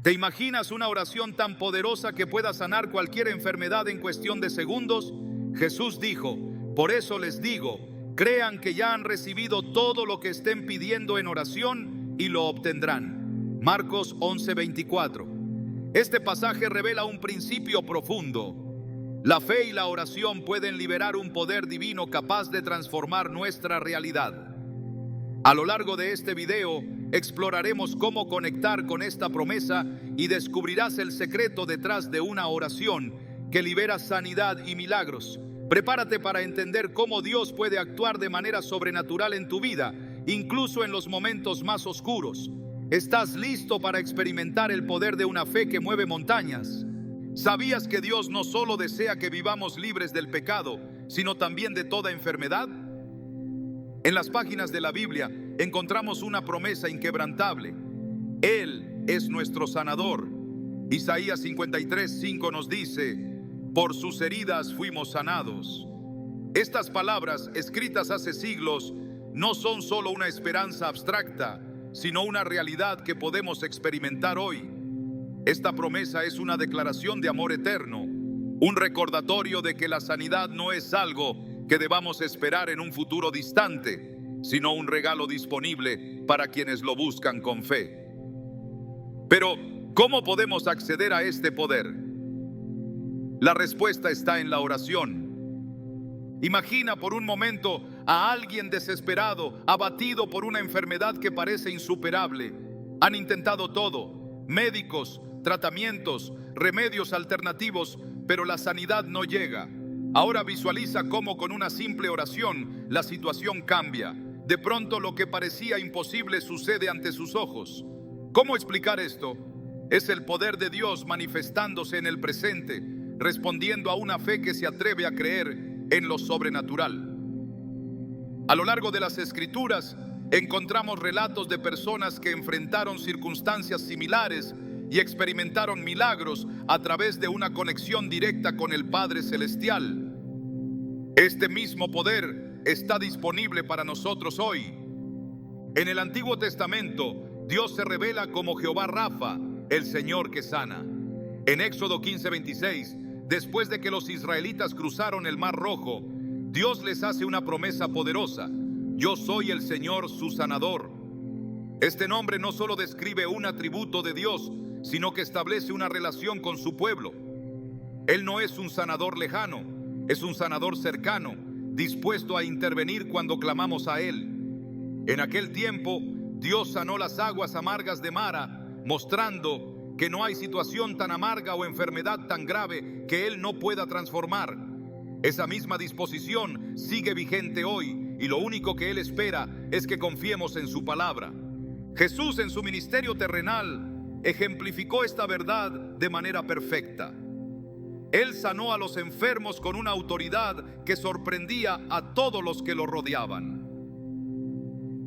¿Te imaginas una oración tan poderosa que pueda sanar cualquier enfermedad en cuestión de segundos? Jesús dijo: por eso les digo, crean que ya han recibido todo lo que estén pidiendo en oración y lo obtendrán. Marcos 11:24. Este pasaje revela un principio profundo. La fe y la oración pueden liberar un poder divino capaz de transformar nuestra realidad. A lo largo de este video, exploraremos cómo conectar con esta promesa y descubrirás el secreto detrás de una oración que libera sanidad y milagros. Prepárate para entender cómo Dios puede actuar de manera sobrenatural en tu vida, incluso en los momentos más oscuros. ¿Estás listo para experimentar el poder de una fe que mueve montañas? ¿Sabías que Dios no solo desea que vivamos libres del pecado, sino también de toda enfermedad? En las páginas de la Biblia encontramos una promesa inquebrantable. Él es nuestro sanador. Isaías 53:5 nos dice: por sus heridas fuimos sanados. Estas palabras, escritas hace siglos, no son solo una esperanza abstracta, sino una realidad que podemos experimentar hoy. Esta promesa es una declaración de amor eterno, un recordatorio de que la sanidad no es algo que debamos esperar en un futuro distante, sino un regalo disponible para quienes lo buscan con fe. Pero, ¿cómo podemos acceder a este poder? La respuesta está en la oración. Imagina por un momento a alguien desesperado, abatido por una enfermedad que parece insuperable. Han intentado todo: médicos, tratamientos, remedios alternativos, pero la sanidad no llega. Ahora visualiza cómo con una simple oración la situación cambia. De pronto lo que parecía imposible sucede ante sus ojos. ¿Cómo explicar esto? Es el poder de Dios manifestándose en el presente, respondiendo a una fe que se atreve a creer en lo sobrenatural. A lo largo de las Escrituras encontramos relatos de personas que enfrentaron circunstancias similares y experimentaron milagros a través de una conexión directa con el Padre Celestial. Este mismo poder está disponible para nosotros hoy. En el Antiguo Testamento, Dios se revela como Jehová Rafa, el Señor que sana. En Éxodo 15:26, después de que los israelitas cruzaron el Mar Rojo, Dios les hace una promesa poderosa: yo soy el Señor su sanador. Este nombre no solo describe un atributo de Dios, sino que establece una relación con su pueblo. Él no es un sanador lejano, es un sanador cercano, dispuesto a intervenir cuando clamamos a Él. En aquel tiempo, Dios sanó las aguas amargas de Mara, mostrando que no hay situación tan amarga o enfermedad tan grave que Él no pueda transformar. Esa misma disposición sigue vigente hoy, y lo único que Él espera es que confiemos en su palabra. Jesús, en su ministerio terrenal, ejemplificó esta verdad de manera perfecta. Él sanó a los enfermos con una autoridad que sorprendía a todos los que lo rodeaban.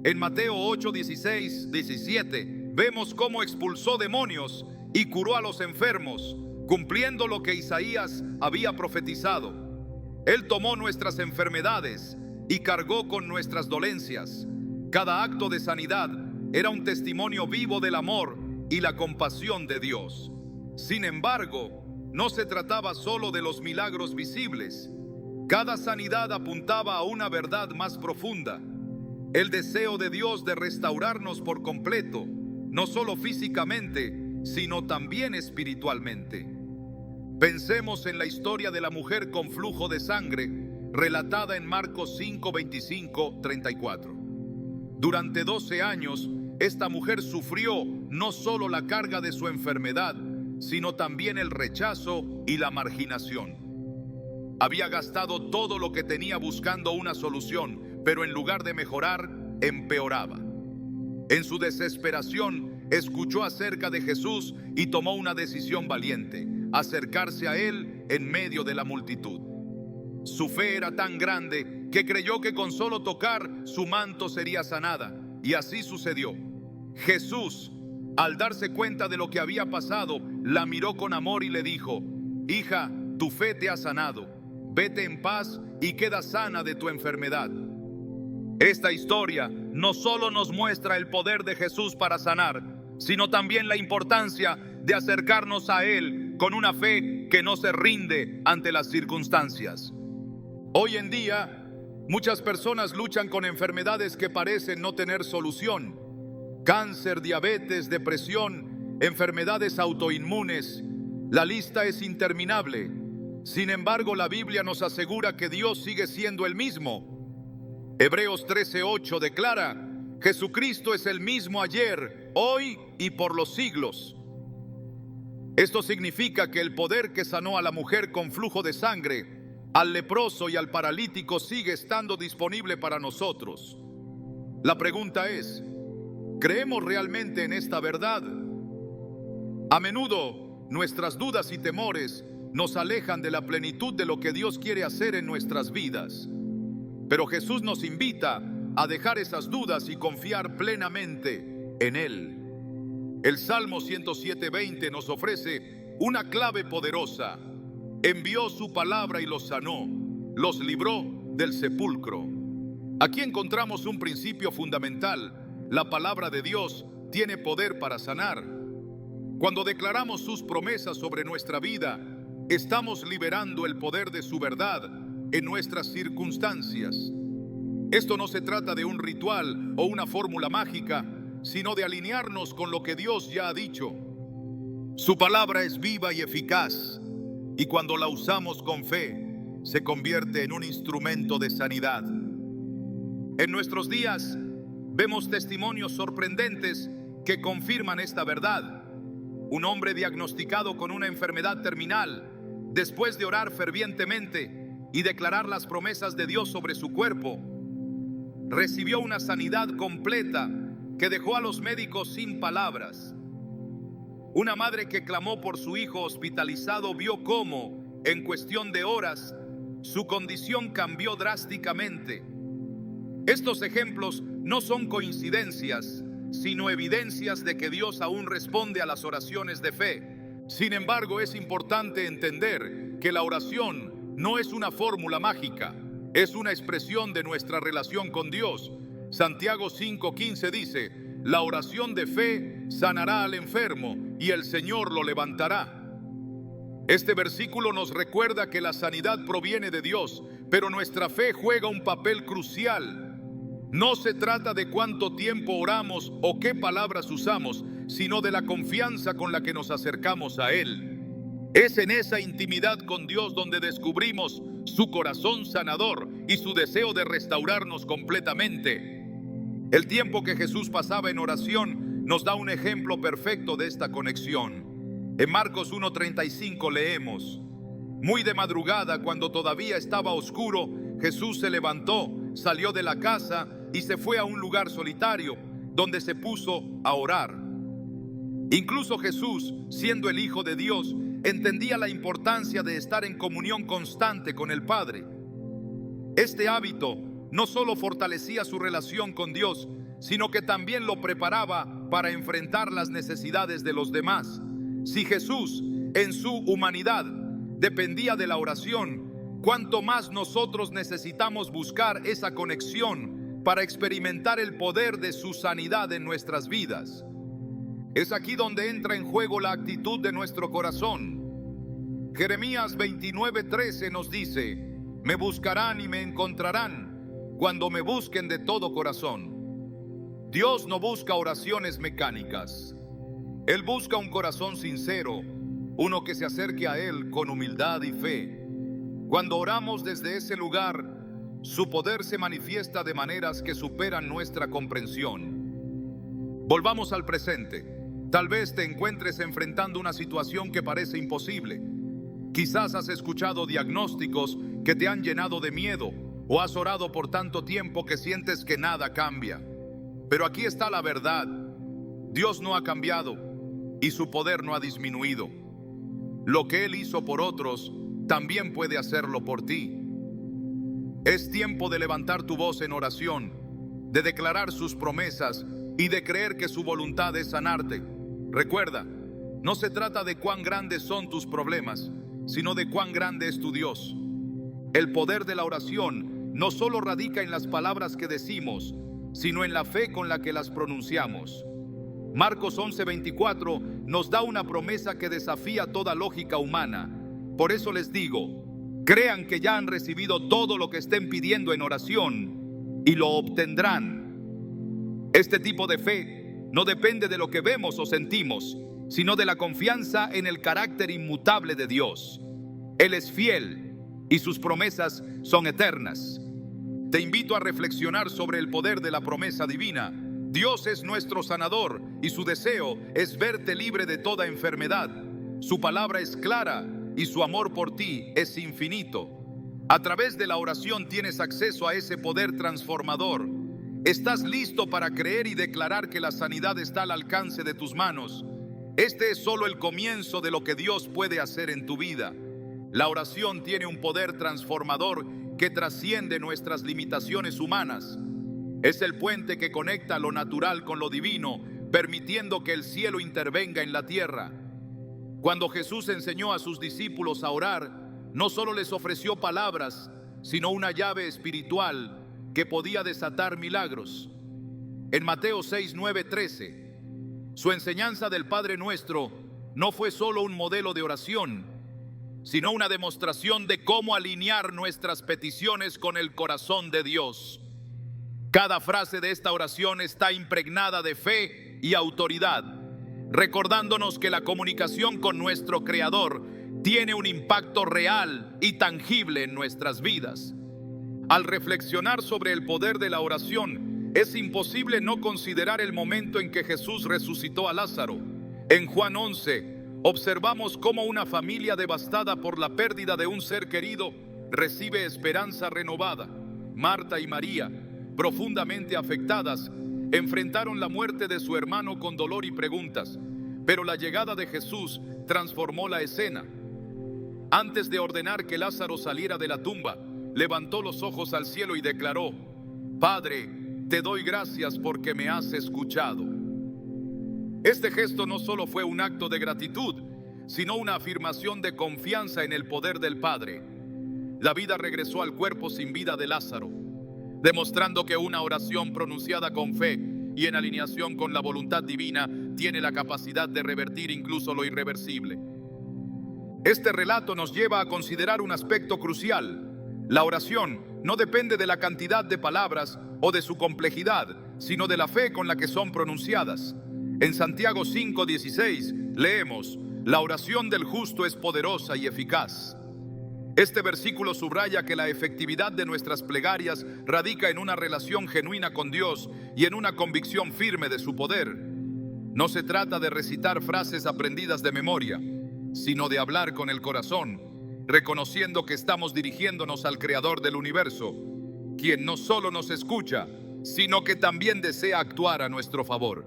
En Mateo 8:16-17 vemos cómo expulsó demonios y curó a los enfermos, cumpliendo lo que Isaías había profetizado. Él tomó nuestras enfermedades y cargó con nuestras dolencias. Cada acto de sanidad era un testimonio vivo del amor y la compasión de Dios. Sin embargo, no se trataba solo de los milagros visibles. Cada sanidad apuntaba a una verdad más profunda: el deseo de Dios de restaurarnos por completo, no solo físicamente, sino también espiritualmente. Pensemos en la historia de la mujer con flujo de sangre, relatada en Marcos 5:25-34. Durante 12 años, esta mujer sufrió no solo la carga de su enfermedad, sino también el rechazo y la marginación. Había gastado todo lo que tenía buscando una solución, pero en lugar de mejorar, empeoraba. En su desesperación, escuchó acerca de Jesús y tomó una decisión valiente: acercarse a Él en medio de la multitud. Su fe era tan grande que creyó que con solo tocar su manto sería sanada, y así sucedió. Jesús, al darse cuenta de lo que había pasado, la miró con amor y le dijo: hija, tu fe te ha sanado. Vete en paz y queda sana de tu enfermedad. Esta historia no solo nos muestra el poder de Jesús para sanar, sino también la importancia de acercarnos a Él con una fe que no se rinde ante las circunstancias. Hoy en día, muchas personas luchan con enfermedades que parecen no tener solución. Cáncer, diabetes, depresión, enfermedades autoinmunes. La lista es interminable. Sin embargo, la Biblia nos asegura que Dios sigue siendo el mismo. Hebreos 13:8 declara: Jesucristo es el mismo ayer, hoy y por los siglos. Esto significa que el poder que sanó a la mujer con flujo de sangre, al leproso y al paralítico sigue estando disponible para nosotros. La pregunta es: ¿creemos realmente en esta verdad? A menudo, nuestras dudas y temores nos alejan de la plenitud de lo que Dios quiere hacer en nuestras vidas. Pero Jesús nos invita a dejar esas dudas y confiar plenamente en Él. El Salmo 107:20 nos ofrece una clave poderosa. Envió su palabra y los sanó, los libró del sepulcro. Aquí encontramos un principio fundamental. La palabra de Dios tiene poder para sanar. Cuando declaramos sus promesas sobre nuestra vida, estamos liberando el poder de su verdad en nuestras circunstancias. Esto no se trata de un ritual o una fórmula mágica, sino de alinearnos con lo que Dios ya ha dicho. Su palabra es viva y eficaz, y cuando la usamos con fe, se convierte en un instrumento de sanidad. En nuestros días, vemos testimonios sorprendentes que confirman esta verdad. Un hombre diagnosticado con una enfermedad terminal, después de orar fervientemente y declarar las promesas de Dios sobre su cuerpo, recibió una sanidad completa que dejó a los médicos sin palabras. Una madre que clamó por su hijo hospitalizado vio cómo, en cuestión de horas, su condición cambió drásticamente. Estos ejemplos no son coincidencias, sino evidencias de que Dios aún responde a las oraciones de fe. Sin embargo, es importante entender que la oración no es una fórmula mágica, es una expresión de nuestra relación con Dios. Santiago 5:15 dice: la oración de fe sanará al enfermo y el Señor lo levantará. Este versículo nos recuerda que la sanidad proviene de Dios, pero nuestra fe juega un papel crucial. No se trata de cuánto tiempo oramos o qué palabras usamos, sino de la confianza con la que nos acercamos a Él. Es en esa intimidad con Dios donde descubrimos su corazón sanador y su deseo de restaurarnos completamente. El tiempo que Jesús pasaba en oración nos da un ejemplo perfecto de esta conexión. En Marcos 1:35 leemos: muy de madrugada, cuando todavía estaba oscuro, Jesús se levantó, salió de la casa y se fue a un lugar solitario, donde se puso a orar. Incluso Jesús, siendo el Hijo de Dios, entendía la importancia de estar en comunión constante con el Padre. Este hábito no solo fortalecía su relación con Dios, sino que también lo preparaba para enfrentar las necesidades de los demás. Si Jesús, en su humanidad, dependía de la oración, cuánto más nosotros necesitamos buscar esa conexión para experimentar el poder de su sanidad en nuestras vidas. Es aquí donde entra en juego la actitud de nuestro corazón. Jeremías 29:13 nos dice: me buscarán y me encontrarán cuando me busquen de todo corazón. Dios no busca oraciones mecánicas. Él busca un corazón sincero, uno que se acerque a Él con humildad y fe. Cuando oramos desde ese lugar, su poder se manifiesta de maneras que superan nuestra comprensión. Volvamos al presente. Tal vez te encuentres enfrentando una situación que parece imposible. Quizás has escuchado diagnósticos que te han llenado de miedo, o has orado por tanto tiempo que sientes que nada cambia. Pero aquí está la verdad: Dios no ha cambiado y su poder no ha disminuido. Lo que Él hizo por otros, también puede hacerlo por ti. Es tiempo de levantar tu voz en oración, de declarar sus promesas y de creer que su voluntad es sanarte. Recuerda, no se trata de cuán grandes son tus problemas, sino de cuán grande es tu Dios. El poder de la oración no solo radica en las palabras que decimos, sino en la fe con la que las pronunciamos. Marcos 11:24 nos da una promesa que desafía toda lógica humana. Por eso les digo, crean que ya han recibido todo lo que estén pidiendo en oración y lo obtendrán. Este tipo de fe no depende de lo que vemos o sentimos, sino de la confianza en el carácter inmutable de Dios. Él es fiel y sus promesas son eternas. Te invito a reflexionar sobre el poder de la promesa divina. Dios es nuestro sanador y su deseo es verte libre de toda enfermedad. Su palabra es clara y su amor por ti es infinito. A través de la oración tienes acceso a ese poder transformador. ¿Estás listo para creer y declarar que la sanidad está al alcance de tus manos? Este es solo el comienzo de lo que Dios puede hacer en tu vida. La oración tiene un poder transformador que trasciende nuestras limitaciones humanas. Es el puente que conecta lo natural con lo divino, permitiendo que el cielo intervenga en la tierra. Cuando Jesús enseñó a sus discípulos a orar, no solo les ofreció palabras, sino una llave espiritual que podía desatar milagros. En Mateo 6, 9, 13, su enseñanza del Padre Nuestro no fue solo un modelo de oración, sino una demostración de cómo alinear nuestras peticiones con el corazón de Dios. Cada frase de esta oración está impregnada de fe y autoridad, recordándonos que la comunicación con nuestro Creador tiene un impacto real y tangible en nuestras vidas. Al reflexionar sobre el poder de la oración, es imposible no considerar el momento en que Jesús resucitó a Lázaro. En Juan 11, observamos cómo una familia devastada por la pérdida de un ser querido recibe esperanza renovada. Marta y María, profundamente afectadas, enfrentaron la muerte de su hermano con dolor y preguntas, pero la llegada de Jesús transformó la escena. Antes de ordenar que Lázaro saliera de la tumba, levantó los ojos al cielo y declaró: Padre, te doy gracias porque me has escuchado. Este gesto no solo fue un acto de gratitud, sino una afirmación de confianza en el poder del Padre. La vida regresó al cuerpo sin vida de Lázaro, demostrando que una oración pronunciada con fe y en alineación con la voluntad divina tiene la capacidad de revertir incluso lo irreversible. Este relato nos lleva a considerar un aspecto crucial. La oración no depende de la cantidad de palabras o de su complejidad, sino de la fe con la que son pronunciadas. En Santiago 5:16 leemos: la oración del justo es poderosa y eficaz. Este versículo subraya que la efectividad de nuestras plegarias radica en una relación genuina con Dios y en una convicción firme de su poder. No se trata de recitar frases aprendidas de memoria, sino de hablar con el corazón, reconociendo que estamos dirigiéndonos al Creador del universo, quien no solo nos escucha, sino que también desea actuar a nuestro favor.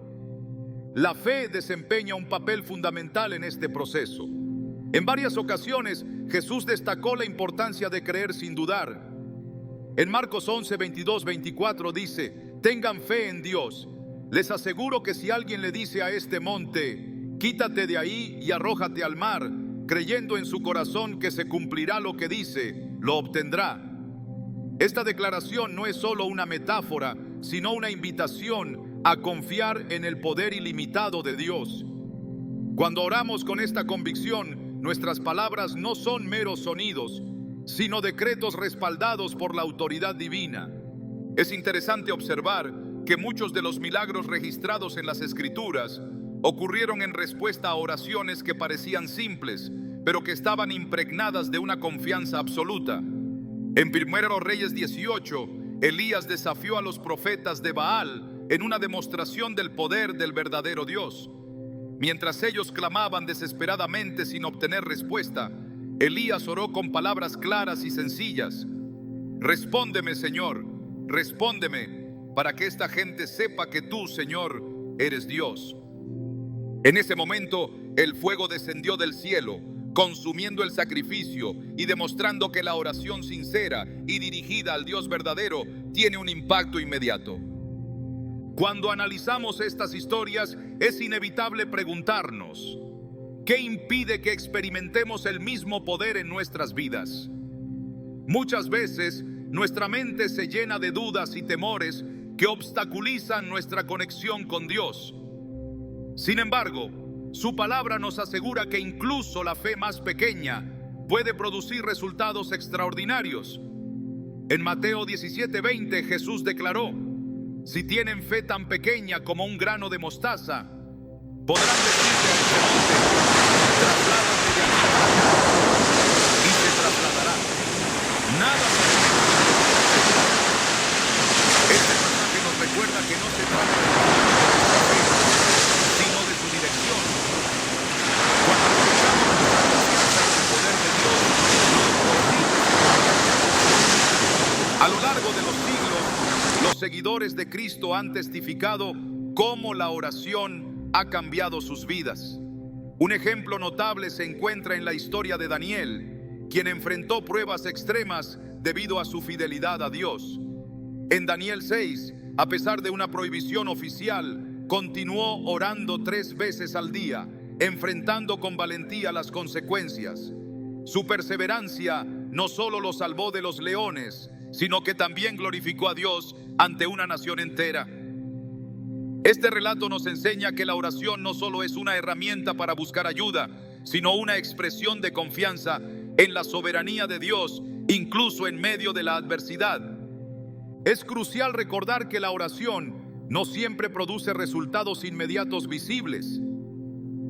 La fe desempeña un papel fundamental en este proceso. En varias ocasiones, Jesús destacó la importancia de creer sin dudar. En Marcos 11, 22, 24 dice: tengan fe en Dios. Les aseguro que si alguien le dice a este monte: quítate de ahí y arrójate al mar, creyendo en su corazón que se cumplirá lo que dice, lo obtendrá. Esta declaración no es solo una metáfora, sino una invitación a confiar en el poder ilimitado de Dios. Cuando oramos con esta convicción, nuestras palabras no son meros sonidos, sino decretos respaldados por la autoridad divina. Es interesante observar que muchos de los milagros registrados en las Escrituras ocurrieron en respuesta a oraciones que parecían simples, pero que estaban impregnadas de una confianza absoluta. En 1 Reyes 18, Elías desafió a los profetas de Baal en una demostración del poder del verdadero Dios. Mientras ellos clamaban desesperadamente sin obtener respuesta, Elías oró con palabras claras y sencillas: respóndeme, Señor, respóndeme, para que esta gente sepa que tú, Señor, eres Dios. En ese momento, el fuego descendió del cielo, consumiendo el sacrificio y demostrando que la oración sincera y dirigida al Dios verdadero tiene un impacto inmediato. Cuando analizamos estas historias, es inevitable preguntarnos: ¿qué impide que experimentemos el mismo poder en nuestras vidas? Muchas veces, nuestra mente se llena de dudas y temores que obstaculizan nuestra conexión con Dios. Sin embargo, Su palabra nos asegura que incluso la fe más pequeña puede producir resultados extraordinarios. En Mateo 17:20 Jesús declaró: si tienen fe tan pequeña como un grano de mostaza, podrán decirle a este monte: trasládate de aquí para allá, y se trasladará. Nada parece. Este pasaje nos recuerda que no se trata de nuestra fe, sino de su dirección. Cuando colocamos nuestra confianza en el poder de Dios, a lo largo de los siglos, los seguidores de Cristo han testificado cómo la oración ha cambiado sus vidas. Un ejemplo notable se encuentra en la historia de Daniel, quien enfrentó pruebas extremas debido a su fidelidad a Dios. En Daniel 6, a pesar de una prohibición oficial, continuó orando 3 veces al día, enfrentando con valentía las consecuencias. Su perseverancia no solo lo salvó de los leones, sino que también glorificó a Dios ante una nación entera. Este relato nos enseña que la oración no solo es una herramienta para buscar ayuda, sino una expresión de confianza en la soberanía de Dios, incluso en medio de la adversidad. Es crucial recordar que la oración no siempre produce resultados inmediatos visibles.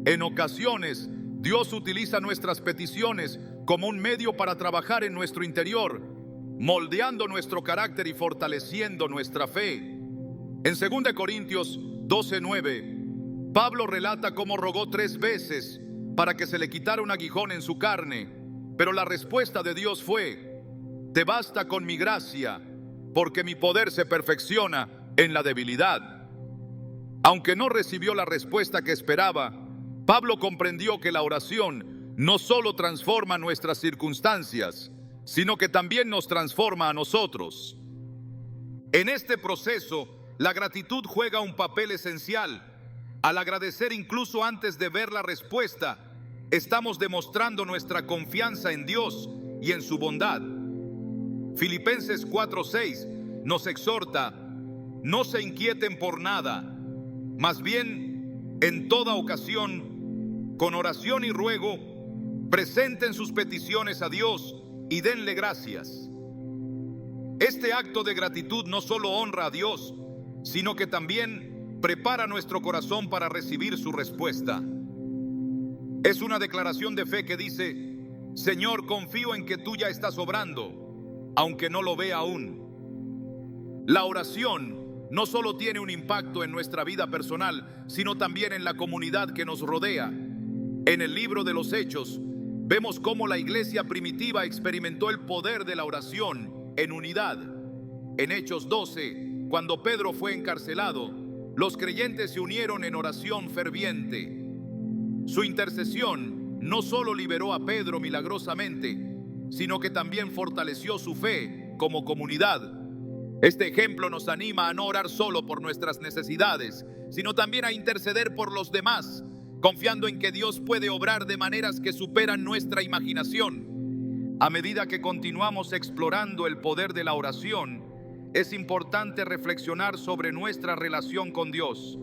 En ocasiones, Dios utiliza nuestras peticiones como un medio para trabajar en nuestro interior, moldeando nuestro carácter y fortaleciendo nuestra fe. En 2 Corintios 12:9, Pablo relata cómo rogó 3 veces para que se le quitara un aguijón en su carne, pero la respuesta de Dios fue: te basta con mi gracia, porque mi poder se perfecciona en la debilidad. Aunque no recibió la respuesta que esperaba, Pablo comprendió que la oración no solo transforma nuestras circunstancias, sino que también nos transforma a nosotros. En este proceso, la gratitud juega un papel esencial. Al agradecer incluso antes de ver la respuesta, estamos demostrando nuestra confianza en Dios y en su bondad. Filipenses 4:6 nos exhorta: no se inquieten por nada, más bien, en toda ocasión, con oración y ruego, presenten sus peticiones a Dios y denle gracias. Este acto de gratitud no solo honra a Dios, sino que también prepara nuestro corazón para recibir su respuesta. Es una declaración de fe que dice: Señor, confío en que tú ya estás obrando, aunque no lo vea aún. La oración no solo tiene un impacto en nuestra vida personal, sino también en la comunidad que nos rodea. En el libro de los Hechos, vemos cómo la iglesia primitiva experimentó el poder de la oración en unidad. En Hechos 12, cuando Pedro fue encarcelado, los creyentes se unieron en oración ferviente. Su intercesión no solo liberó a Pedro milagrosamente, sino que también fortaleció su fe como comunidad. Este ejemplo nos anima a no orar solo por nuestras necesidades, sino también a interceder por los demás, confiando en que Dios puede obrar de maneras que superan nuestra imaginación. A medida que continuamos explorando el poder de la oración, es importante reflexionar sobre nuestra relación con Dios.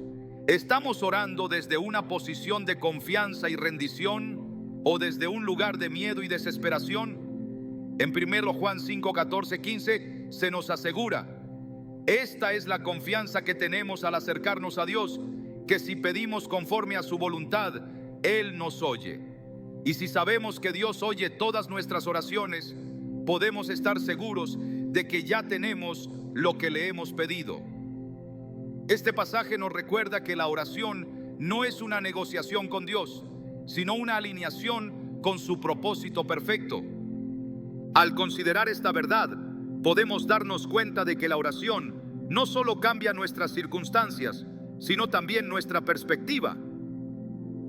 ¿Estamos orando desde una posición de confianza y rendición o desde un lugar de miedo y desesperación? En 1 Juan 5, 14, 15 se nos asegura: esta es la confianza que tenemos al acercarnos a Dios, que si pedimos conforme a su voluntad, Él nos oye. Y si sabemos que Dios oye todas nuestras oraciones, podemos estar seguros de que ya tenemos lo que le hemos pedido. Este pasaje nos recuerda que la oración no es una negociación con Dios, sino una alineación con su propósito perfecto. Al considerar esta verdad, podemos darnos cuenta de que la oración no solo cambia nuestras circunstancias, sino también nuestra perspectiva.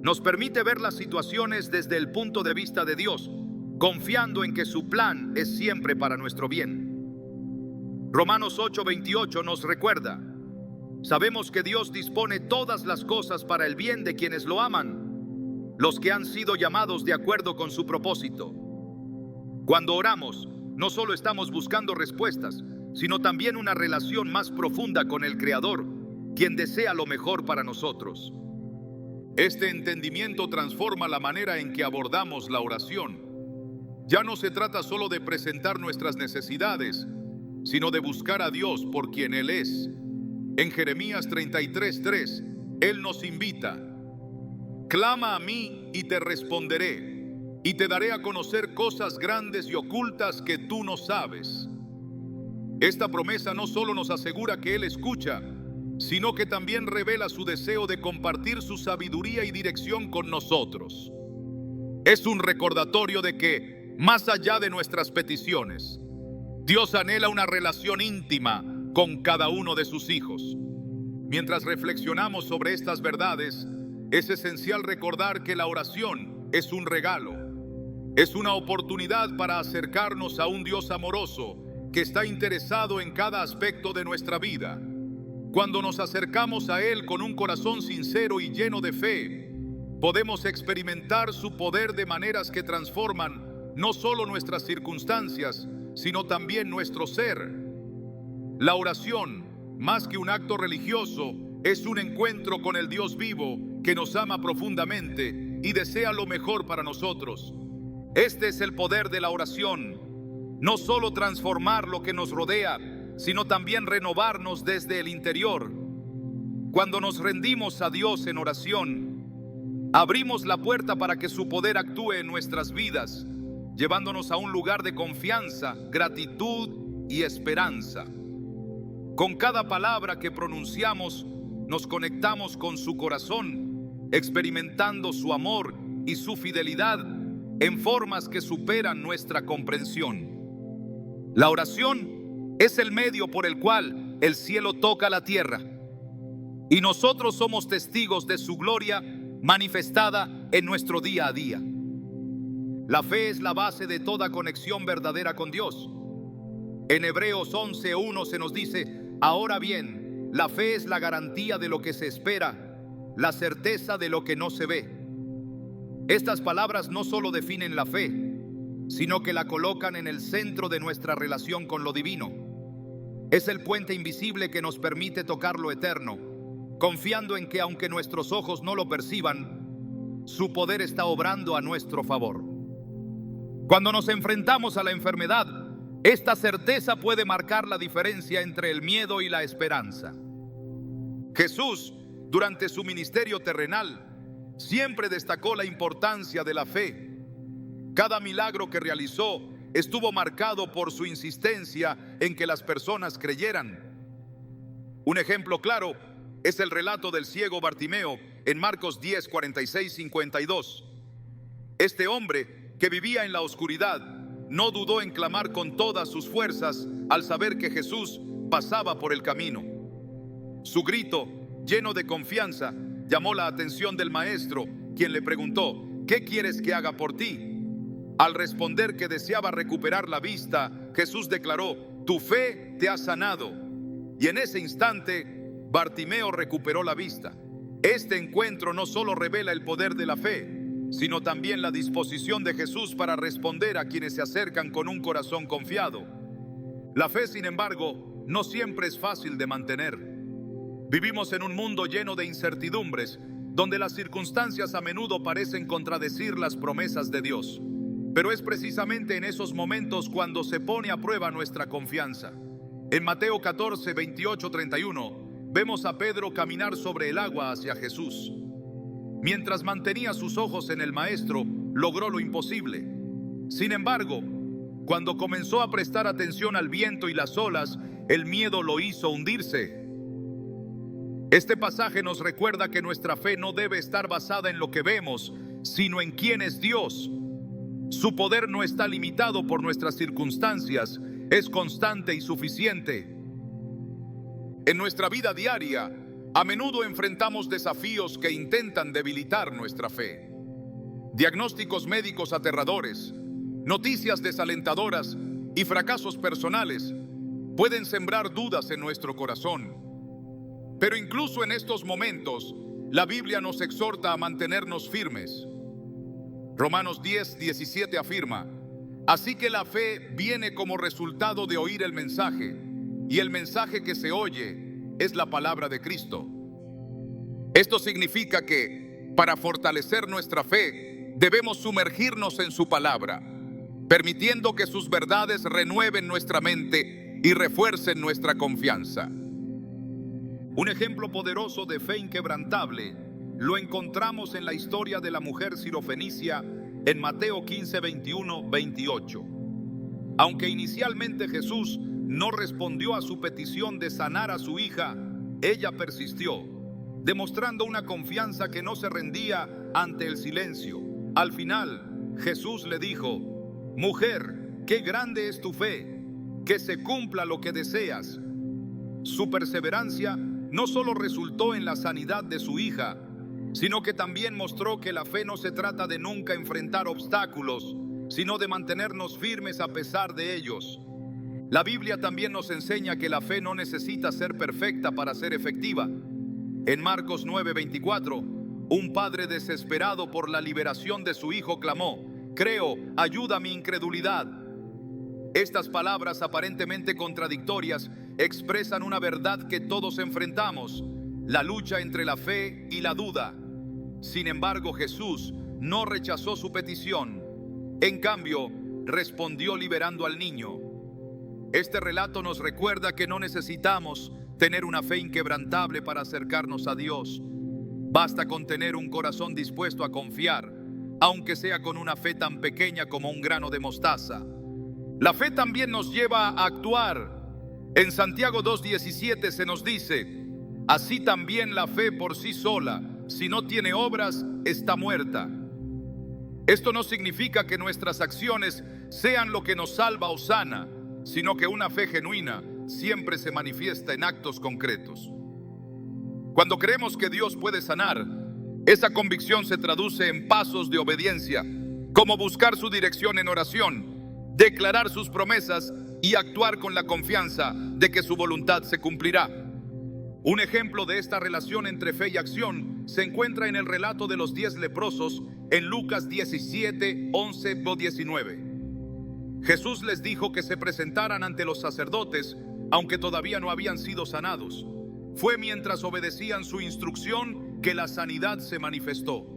Nos permite ver las situaciones desde el punto de vista de Dios, confiando en que su plan es siempre para nuestro bien. Romanos 8:28 nos recuerda: sabemos que Dios dispone todas las cosas para el bien de quienes lo aman, los que han sido llamados de acuerdo con su propósito. Cuando oramos, no solo estamos buscando respuestas, sino también una relación más profunda con el Creador, quien desea lo mejor para nosotros. Este entendimiento transforma la manera en que abordamos la oración. Ya no se trata solo de presentar nuestras necesidades, sino de buscar a Dios por quien Él es. En Jeremías 33:3, Él nos invita: clama a mí y te responderé, y te daré a conocer cosas grandes y ocultas que tú no sabes. Esta promesa no solo nos asegura que Él escucha, sino que también revela su deseo de compartir su sabiduría y dirección con nosotros. Es un recordatorio de que, más allá de nuestras peticiones, Dios anhela una relación íntima con cada uno de sus hijos. Mientras reflexionamos sobre estas verdades, es esencial recordar que la oración es un regalo. Es una oportunidad para acercarnos a un Dios amoroso que está interesado en cada aspecto de nuestra vida. Cuando nos acercamos a Él con un corazón sincero y lleno de fe, podemos experimentar su poder de maneras que transforman no solo nuestras circunstancias, sino también nuestro ser. La oración, más que un acto religioso, es un encuentro con el Dios vivo que nos ama profundamente y desea lo mejor para nosotros. Este es el poder de la oración: no solo transformar lo que nos rodea, sino también renovarnos desde el interior. Cuando nos rendimos a Dios en oración, abrimos la puerta para que su poder actúe en nuestras vidas, llevándonos a un lugar de confianza, gratitud y esperanza. Con cada palabra que pronunciamos, nos conectamos con su corazón, experimentando su amor y su fidelidad en formas que superan nuestra comprensión. La oración es el medio por el cual el cielo toca la tierra, y nosotros somos testigos de su gloria manifestada en nuestro día a día. La fe es la base de toda conexión verdadera con Dios. En Hebreos 11:1 se nos dice: ahora bien, la fe es la garantía de lo que se espera, la certeza de lo que no se ve. Estas palabras no solo definen la fe, sino que la colocan en el centro de nuestra relación con lo divino. Es el puente invisible que nos permite tocar lo eterno, confiando en que aunque nuestros ojos no lo perciban, su poder está obrando a nuestro favor. Cuando nos enfrentamos a la enfermedad, esta certeza puede marcar la diferencia entre el miedo y la esperanza. Jesús, durante su ministerio terrenal, siempre destacó la importancia de la fe. Cada milagro que realizó estuvo marcado por su insistencia en que las personas creyeran. Un ejemplo claro es el relato del ciego Bartimeo en Marcos 10, 46, 52. Este hombre, que vivía en la oscuridad, no dudó en clamar con todas sus fuerzas al saber que Jesús pasaba por el camino. Su grito, lleno de confianza, llamó la atención del maestro, quien le preguntó: ¿qué quieres que haga por ti? Al responder que deseaba recuperar la vista, Jesús declaró: tu fe te ha sanado. Y en ese instante, Bartimeo recuperó la vista. Este encuentro no solo revela el poder de la fe, sino también la disposición de Jesús para responder a quienes se acercan con un corazón confiado. La fe, sin embargo, no siempre es fácil de mantener. Vivimos en un mundo lleno de incertidumbres, donde las circunstancias a menudo parecen contradecir las promesas de Dios. Pero es precisamente en esos momentos cuando se pone a prueba nuestra confianza. En Mateo 14, 28, 31, vemos a Pedro caminar sobre el agua hacia Jesús. Mientras mantenía sus ojos en el Maestro, logró lo imposible. Sin embargo, cuando comenzó a prestar atención al viento y las olas, el miedo lo hizo hundirse. Este pasaje nos recuerda que nuestra fe no debe estar basada en lo que vemos, sino en quién es Dios. Su poder no está limitado por nuestras circunstancias, es constante y suficiente. En nuestra vida diaria, a menudo enfrentamos desafíos que intentan debilitar nuestra fe. Diagnósticos médicos aterradores, noticias desalentadoras y fracasos personales pueden sembrar dudas en nuestro corazón. Pero incluso en estos momentos, la Biblia nos exhorta a mantenernos firmes. Romanos 10, 17 afirma: así que la fe viene como resultado de oír el mensaje, y el mensaje que se oye es la palabra de Cristo. Esto significa que, Para fortalecer nuestra fe, debemos sumergirnos en su palabra, permitiendo que sus verdades renueven nuestra mente y refuercen nuestra confianza. Un ejemplo poderoso de fe inquebrantable lo encontramos en la historia de la mujer sirofenicia en Mateo 15, 21, 28. Aunque inicialmente Jesús no respondió a su petición de sanar a su hija, ella persistió, demostrando una confianza que no se rendía ante el silencio. Al final, Jesús le dijo: «Mujer, qué grande es tu fe, que se cumpla lo que deseas». Su perseverancia no solo resultó en la sanidad de su hija, sino que también mostró que la fe no se trata de nunca enfrentar obstáculos, sino de mantenernos firmes a pesar de ellos. La Biblia también nos enseña que la fe no necesita ser perfecta para ser efectiva. En Marcos 9:24, un padre desesperado por la liberación de su hijo clamó: «Creo, ayuda a mi incredulidad». Estas palabras aparentemente contradictorias expresan una verdad que todos enfrentamos: la lucha entre la fe y la duda. Sin embargo, Jesús no rechazó su petición. En cambio, respondió liberando al niño. Este relato nos recuerda que no necesitamos tener una fe inquebrantable para acercarnos a Dios. Basta con tener un corazón dispuesto a confiar, aunque sea con una fe tan pequeña como un grano de mostaza. La fe también nos lleva a actuar. En Santiago 2:17 se nos dice: «Así también la fe por sí sola, si no tiene obras, está muerta». Esto no significa que nuestras acciones sean lo que nos salva o sana, sino que una fe genuina siempre se manifiesta en actos concretos. Cuando creemos que Dios puede sanar, esa convicción se traduce en pasos de obediencia, como buscar su dirección en oración, declarar sus promesas y actuar con la confianza de que su voluntad se cumplirá. Un ejemplo de esta relación entre fe y acción se encuentra en el relato de los 10 leprosos en Lucas 17, 11 o 19. Jesús les dijo que se presentaran ante los sacerdotes, aunque todavía no habían sido sanados. Fue mientras obedecían su instrucción que la sanidad se manifestó.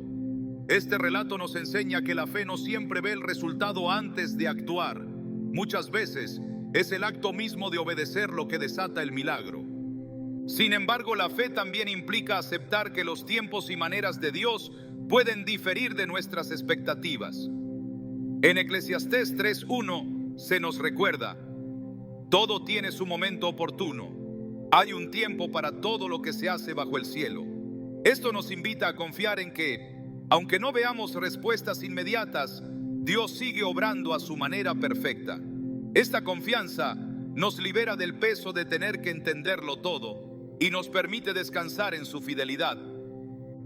Este relato nos enseña que la fe no siempre ve el resultado antes de actuar. Muchas veces es el acto mismo de obedecer lo que desata el milagro. Sin embargo, la fe también implica aceptar que los tiempos y maneras de Dios pueden diferir de nuestras expectativas. En Eclesiastés 3:1 se nos recuerda: todo tiene su momento oportuno. Hay un tiempo para todo lo que se hace bajo el cielo. Esto nos invita a confiar en que, aunque no veamos respuestas inmediatas, Dios sigue obrando a su manera perfecta. Esta confianza nos libera del peso de tener que entenderlo todo y nos permite descansar en su fidelidad.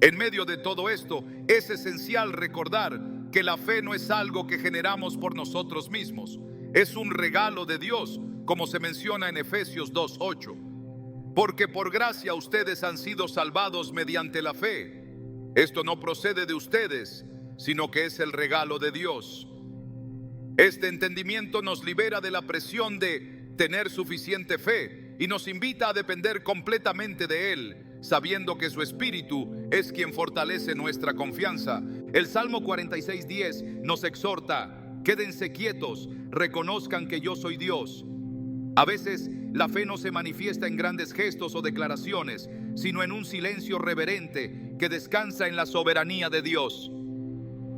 En medio de todo esto, es esencial recordar que la fe no es algo que generamos por nosotros mismos. Es un regalo de Dios, como se menciona en Efesios 2:8. Porque por gracia ustedes han sido salvados mediante la fe. Esto no procede de ustedes, sino que es el regalo de Dios. Este entendimiento nos libera de la presión de tener suficiente fe y nos invita a depender completamente de Él, sabiendo que su Espíritu es quien fortalece nuestra confianza. El Salmo 46:10 nos exhorta: quédense quietos, reconozcan que yo soy Dios. A veces la fe no se manifiesta en grandes gestos o declaraciones, sino en un silencio reverente que descansa en la soberanía de Dios.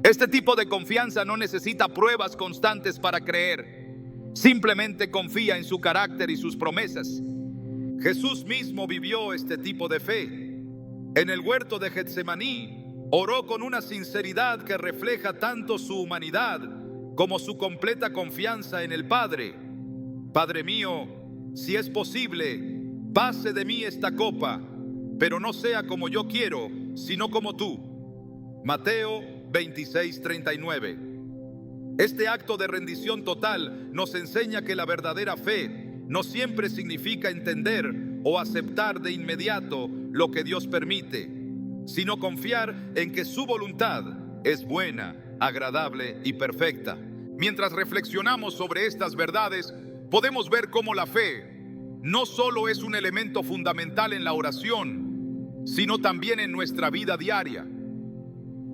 Este tipo de confianza no necesita pruebas constantes para creer. Simplemente confía en su carácter y sus promesas. Jesús mismo vivió este tipo de fe. En el huerto de Getsemaní, oró con una sinceridad que refleja tanto su humanidad como su completa confianza en el Padre. Padre mío, si es posible, pase de mí esta copa, pero no sea como yo quiero, sino como tú. Mateo 26:39. Este acto de rendición total nos enseña que la verdadera fe no siempre significa entender o aceptar de inmediato lo que Dios permite, sino confiar en que su voluntad es buena, agradable y perfecta. Mientras reflexionamos sobre estas verdades, podemos ver cómo la fe no solo es un elemento fundamental en la oración, sino también en nuestra vida diaria.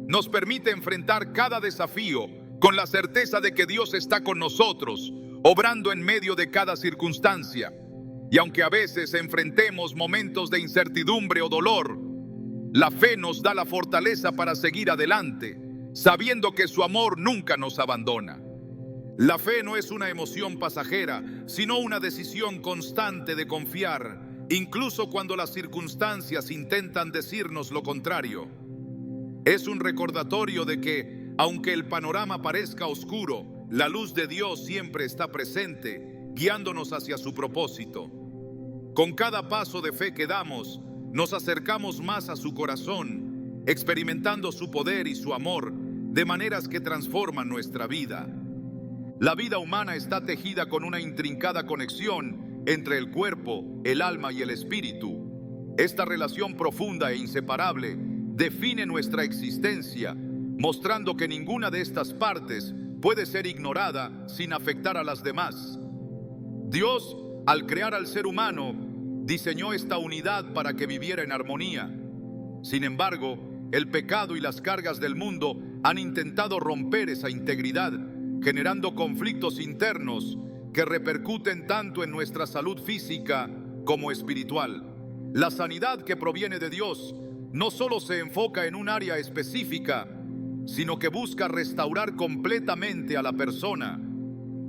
nos permite enfrentar cada desafío con la certeza de que Dios está con nosotros, obrando en medio de cada circunstancia. Y aunque a veces enfrentemos momentos de incertidumbre o dolor, la fe nos da la fortaleza para seguir adelante, sabiendo que su amor nunca nos abandona. La fe no es una emoción pasajera, sino una decisión constante de confiar, incluso cuando las circunstancias intentan decirnos lo contrario. Es un recordatorio de que, aunque el panorama parezca oscuro, la luz de Dios siempre está presente, guiándonos hacia su propósito. Con cada paso de fe que damos, nos acercamos más a su corazón, experimentando su poder y su amor de maneras que transforman nuestra vida. La vida humana está tejida con una intrincada conexión entre el cuerpo, el alma y el espíritu. Esta relación profunda e inseparable define nuestra existencia, mostrando que ninguna de estas partes puede ser ignorada sin afectar a las demás. Dios, al crear al ser humano, diseñó esta unidad para que viviera en armonía. Sin embargo, el pecado y las cargas del mundo han intentado romper esa integridad, generando conflictos internos que repercuten tanto en nuestra salud física como espiritual. La sanidad que proviene de Dios no solo se enfoca en un área específica, sino que busca restaurar completamente a la persona,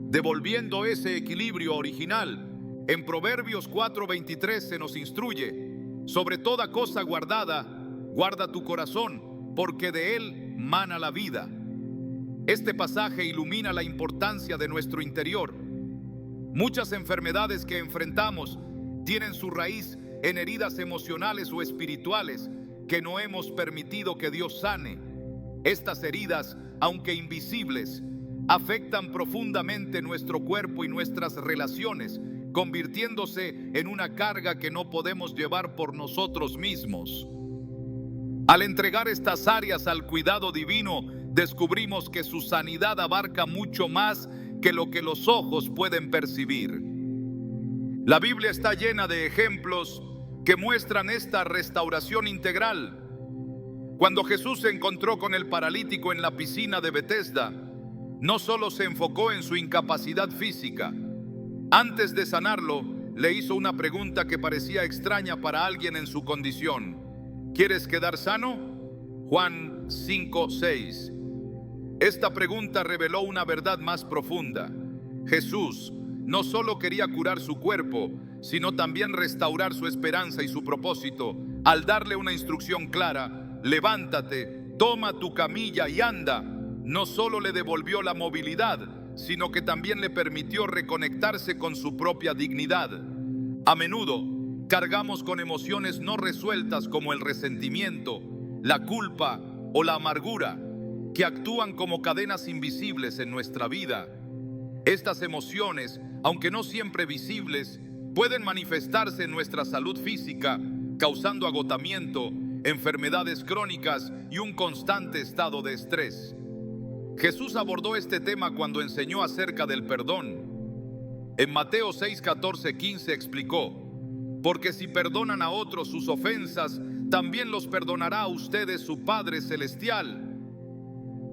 devolviendo ese equilibrio original. En Proverbios 4:23 se nos instruye: sobre toda cosa guardada, guarda tu corazón, porque de él mana la vida. Este pasaje ilumina la importancia de nuestro interior. Muchas enfermedades que enfrentamos tienen su raíz en heridas emocionales o espirituales que no hemos permitido que Dios sane. Estas heridas, aunque invisibles, afectan profundamente nuestro cuerpo y nuestras relaciones, convirtiéndose en una carga que no podemos llevar por nosotros mismos. Al entregar estas áreas al cuidado divino, descubrimos que su sanidad abarca mucho más que lo que los ojos pueden percibir. La Biblia está llena de ejemplos que muestran esta restauración integral. Cuando Jesús se encontró con el paralítico en la piscina de Betesda, no solo se enfocó en su incapacidad física. Antes de sanarlo, le hizo una pregunta que parecía extraña para alguien en su condición: ¿quieres quedar sano? Juan 5:6. Esta pregunta reveló una verdad más profunda. Jesús no solo quería curar su cuerpo, sino también restaurar su esperanza y su propósito, al darle una instrucción clara: levántate, toma tu camilla y anda. No solo le devolvió la movilidad, sino que también le permitió reconectarse con su propia dignidad. A menudo cargamos con emociones no resueltas como el resentimiento, la culpa o la amargura, que actúan como cadenas invisibles en nuestra vida. Estas emociones, aunque no siempre visibles, pueden manifestarse en nuestra salud física, causando agotamiento, enfermedades crónicas y un constante estado de estrés. Jesús abordó este tema cuando enseñó acerca del perdón. En Mateo 6:14-15 explicó: porque si perdonan a otros sus ofensas, también los perdonará a ustedes su Padre Celestial.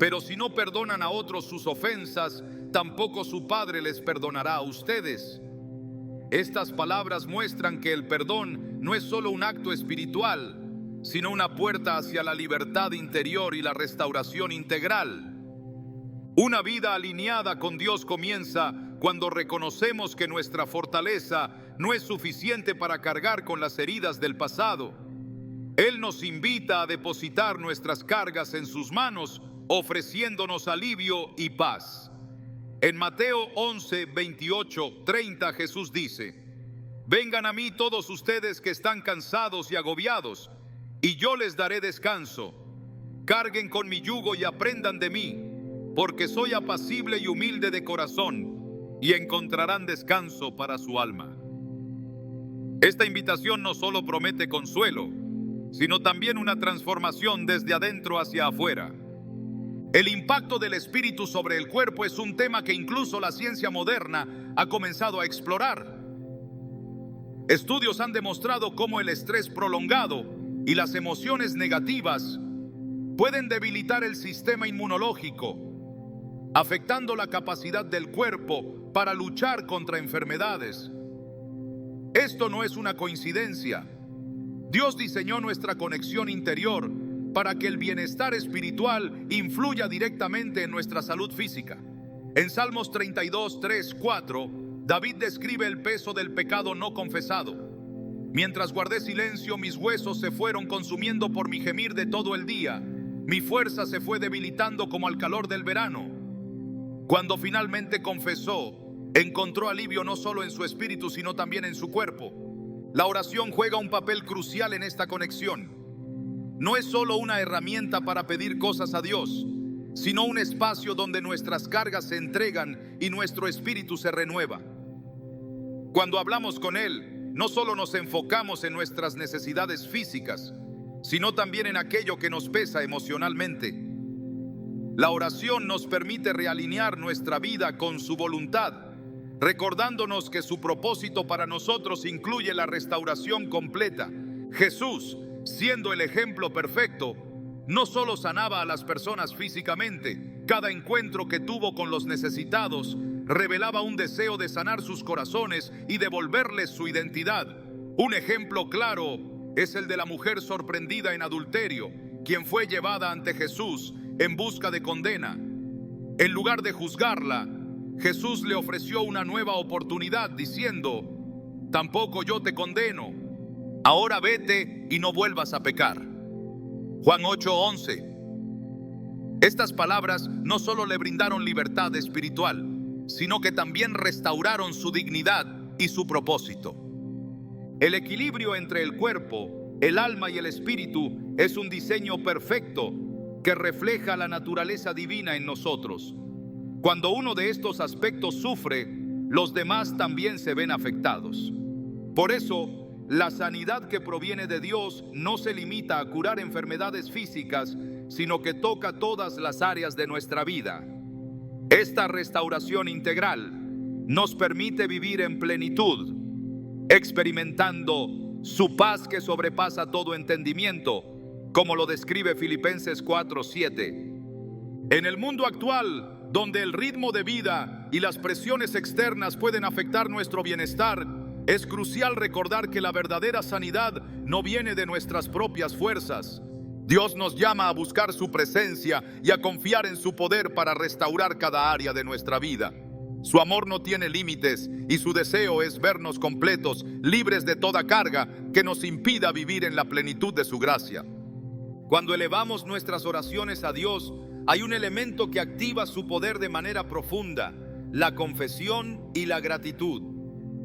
Pero si no perdonan a otros sus ofensas, tampoco su Padre les perdonará a ustedes. Estas palabras muestran que el perdón no es solo un acto espiritual, sino una puerta hacia la libertad interior y la restauración integral. Una vida alineada con Dios comienza cuando reconocemos que nuestra fortaleza no es suficiente para cargar con las heridas del pasado. Él nos invita a depositar nuestras cargas en sus manos, ofreciéndonos alivio y paz. En Mateo 11:28-30 Jesús dice: vengan a mí todos ustedes que están cansados y agobiados, y yo les daré descanso. Carguen con mi yugo y aprendan de mí, porque soy apacible y humilde de corazón, y encontrarán descanso para su alma. Esta invitación no solo promete consuelo, sino también una transformación desde adentro hacia afuera. El impacto del espíritu sobre el cuerpo es un tema que incluso la ciencia moderna ha comenzado a explorar. Estudios han demostrado cómo el estrés prolongado y las emociones negativas pueden debilitar el sistema inmunológico, afectando la capacidad del cuerpo para luchar contra enfermedades. Esto no es una coincidencia. Dios diseñó nuestra conexión interior para que el bienestar espiritual influya directamente en nuestra salud física. En Salmos 32, 3, 4, David describe el peso del pecado no confesado. Mientras guardé silencio, mis huesos se fueron consumiendo por mi gemir de todo el día. Mi fuerza se fue debilitando como al calor del verano. Cuando finalmente confesó, encontró alivio no solo en su espíritu, sino también en su cuerpo. La oración juega un papel crucial en esta conexión. No es solo una herramienta para pedir cosas a Dios, sino un espacio donde nuestras cargas se entregan y nuestro espíritu se renueva. Cuando hablamos con Él, no solo nos enfocamos en nuestras necesidades físicas, sino también en aquello que nos pesa emocionalmente. La oración nos permite realinear nuestra vida con su voluntad, recordándonos que su propósito para nosotros incluye la restauración completa. Jesús, siendo el ejemplo perfecto, no solo sanaba a las personas físicamente. Cada encuentro que tuvo con los necesitados revelaba un deseo de sanar sus corazones y devolverles su identidad. Un ejemplo claro es el de la mujer sorprendida en adulterio, quien fue llevada ante Jesús en busca de condena. En lugar de juzgarla, Jesús le ofreció una nueva oportunidad diciendo: tampoco yo te condeno. Ahora vete y no vuelvas a pecar. Juan 8:11. Estas palabras no solo le brindaron libertad espiritual, sino que también restauraron su dignidad y su propósito. El equilibrio entre el cuerpo, el alma y el espíritu es un diseño perfecto que refleja la naturaleza divina en nosotros. Cuando uno de estos aspectos sufre, los demás también se ven afectados. Por eso, la sanidad que proviene de Dios no se limita a curar enfermedades físicas, sino que toca todas las áreas de nuestra vida. Esta restauración integral nos permite vivir en plenitud, experimentando su paz que sobrepasa todo entendimiento, como lo describe Filipenses 4:7. En el mundo actual, donde el ritmo de vida y las presiones externas pueden afectar nuestro bienestar, es crucial recordar que la verdadera sanidad no viene de nuestras propias fuerzas. Dios nos llama a buscar su presencia y a confiar en su poder para restaurar cada área de nuestra vida. Su amor no tiene límites y su deseo es vernos completos, libres de toda carga que nos impida vivir en la plenitud de su gracia. Cuando elevamos nuestras oraciones a Dios, hay un elemento que activa su poder de manera profunda: la confesión y la gratitud.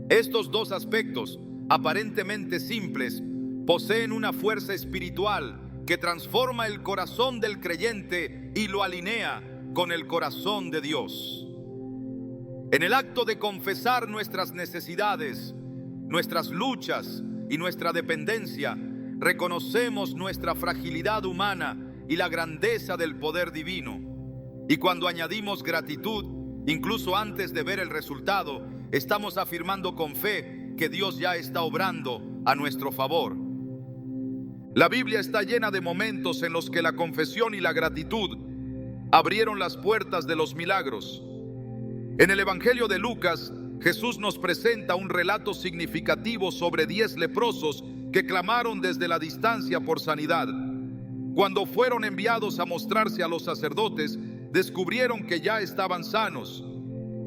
Estos dos aspectos, aparentemente simples, poseen una fuerza espiritual que transforma el corazón del creyente y lo alinea con el corazón de Dios. En el acto de confesar nuestras necesidades, nuestras luchas y nuestra dependencia, reconocemos nuestra fragilidad humana y la grandeza del poder divino. Y cuando añadimos gratitud, incluso antes de ver el resultado, estamos afirmando con fe que Dios ya está obrando a nuestro favor. La Biblia está llena de momentos en los que la confesión y la gratitud abrieron las puertas de los milagros. En el Evangelio de Lucas, Jesús nos presenta un relato significativo sobre 10 leprosos que clamaron desde la distancia por sanidad. Cuando fueron enviados a mostrarse a los sacerdotes, descubrieron que ya estaban sanos.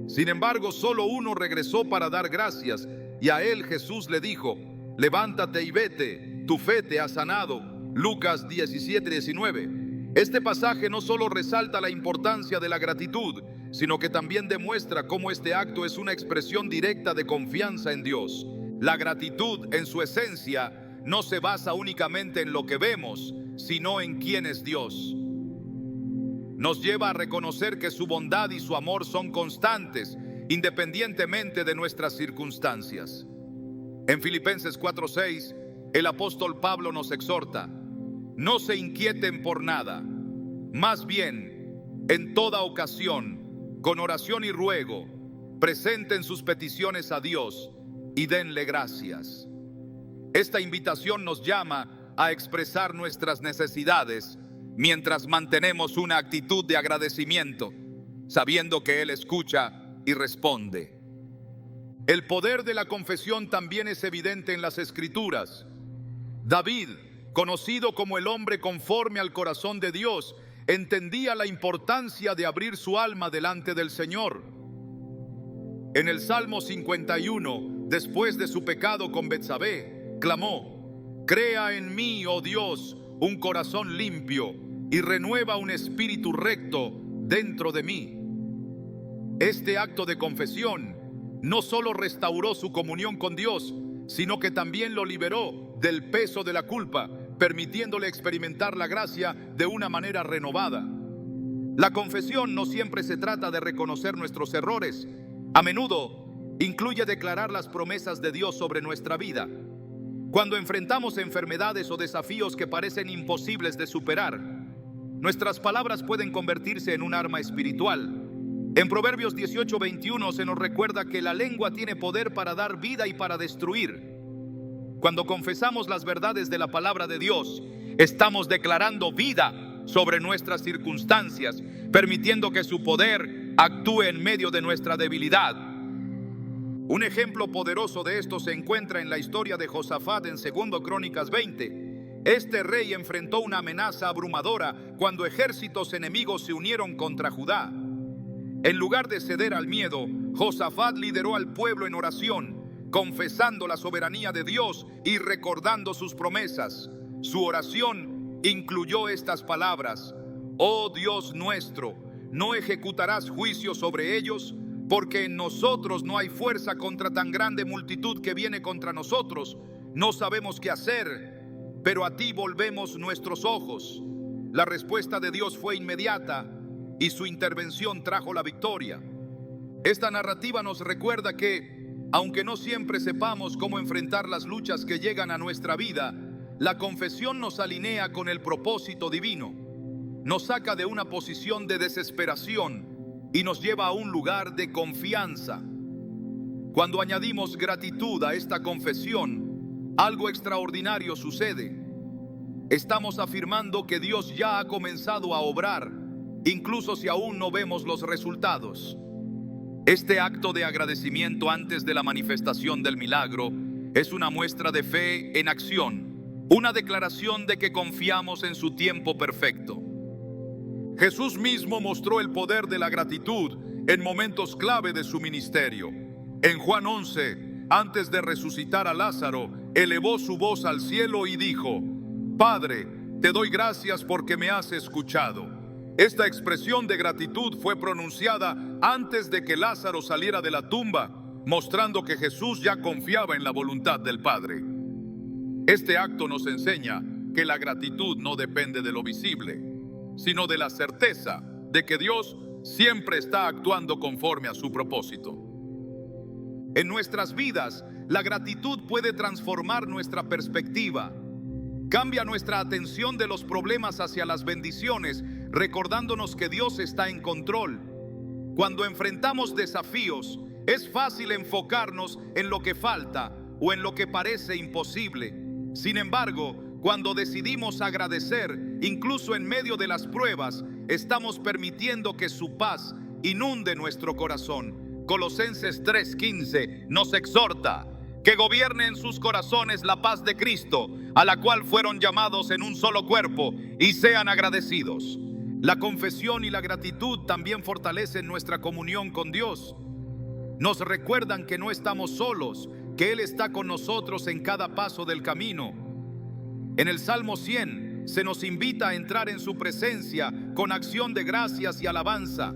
Sin embargo, solo uno regresó para dar gracias, y a él Jesús le dijo: levántate y vete, tu fe te ha sanado. Lucas 17:19. Este pasaje no solo resalta la importancia de la gratitud, sino que también demuestra cómo este acto es una expresión directa de confianza en Dios. La gratitud, en su esencia, no se basa únicamente en lo que vemos, sino en quién es Dios. Nos lleva a reconocer que su bondad y su amor son constantes, independientemente de nuestras circunstancias. En Filipenses 4:6, el apóstol Pablo nos exhorta: no se inquieten por nada, más bien, en toda ocasión, con oración y ruego, presenten sus peticiones a Dios y denle gracias. Esta invitación nos llama a expresar nuestras necesidades mientras mantenemos una actitud de agradecimiento, sabiendo que Él escucha y responde. El poder de la confesión también es evidente en las Escrituras. David, conocido como el hombre conforme al corazón de Dios, entendía la importancia de abrir su alma delante del Señor. En el Salmo 51, después de su pecado con Betsabé, clamó: «Crea en mí, oh Dios, un corazón limpio y renueva un espíritu recto dentro de mí». Este acto de confesión no solo restauró su comunión con Dios, sino que también lo liberó del peso de la culpa, permitiéndole experimentar la gracia de una manera renovada. La confesión no siempre se trata de reconocer nuestros errores. A menudo incluye declarar las promesas de Dios sobre nuestra vida. Cuando enfrentamos enfermedades o desafíos que parecen imposibles de superar, nuestras palabras pueden convertirse en un arma espiritual. En Proverbios 18:21 se nos recuerda que la lengua tiene poder para dar vida y para destruir. Cuando confesamos las verdades de la palabra de Dios, estamos declarando vida sobre nuestras circunstancias, permitiendo que su poder actúe en medio de nuestra debilidad. Un ejemplo poderoso de esto se encuentra en la historia de Josafat en 2 Crónicas 20. Este rey enfrentó una amenaza abrumadora cuando ejércitos enemigos se unieron contra Judá. En lugar de ceder al miedo, Josafat lideró al pueblo en oración, confesando la soberanía de Dios y recordando sus promesas. Su oración incluyó estas palabras: «Oh Dios nuestro, ¿no ejecutarás juicio sobre ellos? Porque en nosotros no hay fuerza contra tan grande multitud que viene contra nosotros. No sabemos qué hacer, pero a ti volvemos nuestros ojos». La respuesta de Dios fue inmediata y su intervención trajo la victoria. Esta narrativa nos recuerda que, aunque no siempre sepamos cómo enfrentar las luchas que llegan a nuestra vida, la confesión nos alinea con el propósito divino, nos saca de una posición de desesperación y nos lleva a un lugar de confianza. Cuando añadimos gratitud a esta confesión, algo extraordinario sucede. Estamos afirmando que Dios ya ha comenzado a obrar, incluso si aún no vemos los resultados. Este acto de agradecimiento antes de la manifestación del milagro es una muestra de fe en acción, una declaración de que confiamos en su tiempo perfecto. Jesús mismo mostró el poder de la gratitud en momentos clave de su ministerio. En Juan 11, antes de resucitar a Lázaro, elevó su voz al cielo y dijo: «Padre, te doy gracias porque me has escuchado». Esta expresión de gratitud fue pronunciada antes de que Lázaro saliera de la tumba, mostrando que Jesús ya confiaba en la voluntad del Padre. Este acto nos enseña que la gratitud no depende de lo visible, sino de la certeza de que Dios siempre está actuando conforme a su propósito. En nuestras vidas, la gratitud puede transformar nuestra perspectiva. Cambia nuestra atención de los problemas hacia las bendiciones, recordándonos que Dios está en control. Cuando enfrentamos desafíos, es fácil enfocarnos en lo que falta o en lo que parece imposible. Sin embargo, cuando decidimos agradecer, incluso en medio de las pruebas, estamos permitiendo que su paz inunde nuestro corazón. Colosenses 3:15 nos exhorta: «Que gobierne en sus corazones la paz de Cristo, a la cual fueron llamados en un solo cuerpo, y sean agradecidos». La confesión y la gratitud también fortalecen nuestra comunión con Dios. Nos recuerdan que no estamos solos, que Él está con nosotros en cada paso del camino. En el Salmo 100 se nos invita a entrar en su presencia con acción de gracias y alabanza,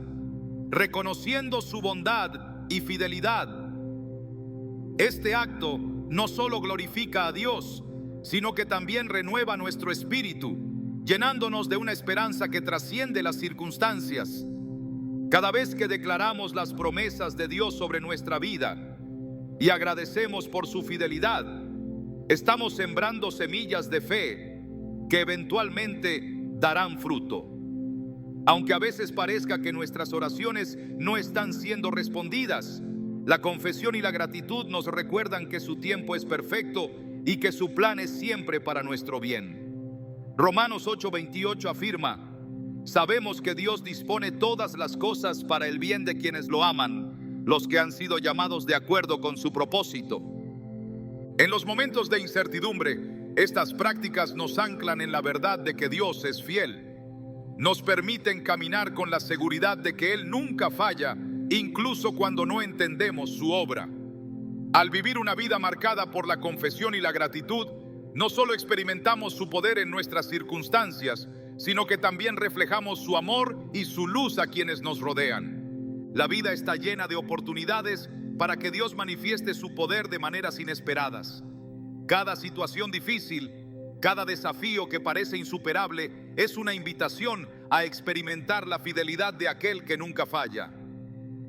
reconociendo su bondad y fidelidad. Este acto no solo glorifica a Dios, sino que también renueva nuestro espíritu, llenándonos de una esperanza que trasciende las circunstancias. Cada vez que declaramos las promesas de Dios sobre nuestra vida y agradecemos por su fidelidad, estamos sembrando semillas de fe que eventualmente darán fruto. Aunque a veces parezca que nuestras oraciones no están siendo respondidas, la confesión y la gratitud nos recuerdan que su tiempo es perfecto y que su plan es siempre para nuestro bien. Romanos 8:28 afirma: sabemos que Dios dispone todas las cosas para el bien de quienes lo aman, los que han sido llamados de acuerdo con su propósito. En los momentos de incertidumbre, estas prácticas nos anclan en la verdad de que Dios es fiel. Nos permiten caminar con la seguridad de que Él nunca falla, incluso cuando no entendemos su obra. Al vivir una vida marcada por la confesión y la gratitud, no solo experimentamos su poder en nuestras circunstancias, sino que también reflejamos su amor y su luz a quienes nos rodean. La vida está llena de oportunidades para que Dios manifieste su poder de maneras inesperadas. Cada situación difícil, cada desafío que parece insuperable, es una invitación a experimentar la fidelidad de aquel que nunca falla.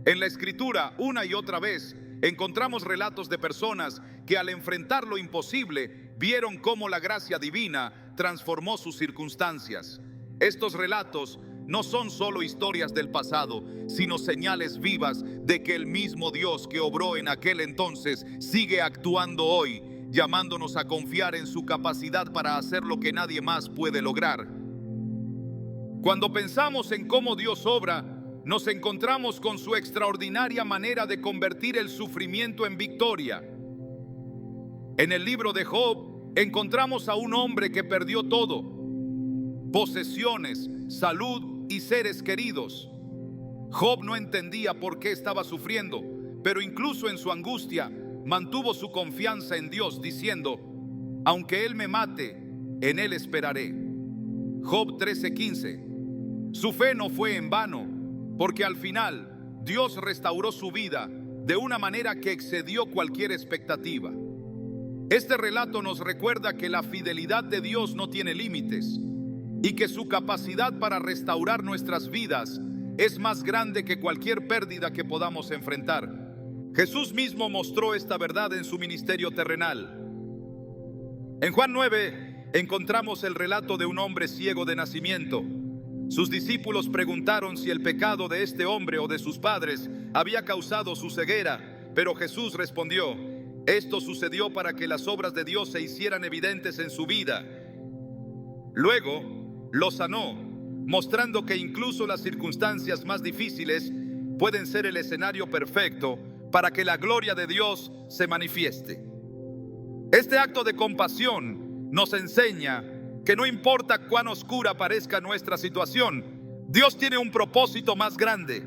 En la Escritura, una y otra vez, encontramos relatos de personas que al enfrentar lo imposible, vieron cómo la gracia divina transformó sus circunstancias. Estos relatos no son solo historias del pasado, sino señales vivas de que el mismo Dios que obró en aquel entonces sigue actuando hoy, llamándonos a confiar en su capacidad para hacer lo que nadie más puede lograr. Cuando pensamos en cómo Dios obra, nos encontramos con su extraordinaria manera de convertir el sufrimiento en victoria. En el libro de Job encontramos a un hombre que perdió todo: posesiones, salud y seres queridos. Job no entendía por qué estaba sufriendo, pero incluso en su angustia mantuvo su confianza en Dios, diciendo: aunque Él me mate, en Él esperaré. Job 13:15. Su fe no fue en vano, porque al final Dios restauró su vida de una manera que excedió cualquier expectativa. Este relato nos recuerda que la fidelidad de Dios no tiene límites y que su capacidad para restaurar nuestras vidas es más grande que cualquier pérdida que podamos enfrentar. Jesús mismo mostró esta verdad en su ministerio terrenal. En Juan 9 encontramos el relato de un hombre ciego de nacimiento. Sus discípulos preguntaron si el pecado de este hombre o de sus padres había causado su ceguera, pero Jesús respondió: esto sucedió para que las obras de Dios se hicieran evidentes en su vida. Luego lo sanó, mostrando que incluso las circunstancias más difíciles pueden ser el escenario perfecto para que la gloria de Dios se manifieste. Este acto de compasión nos enseña que no importa cuán oscura parezca nuestra situación, Dios tiene un propósito más grande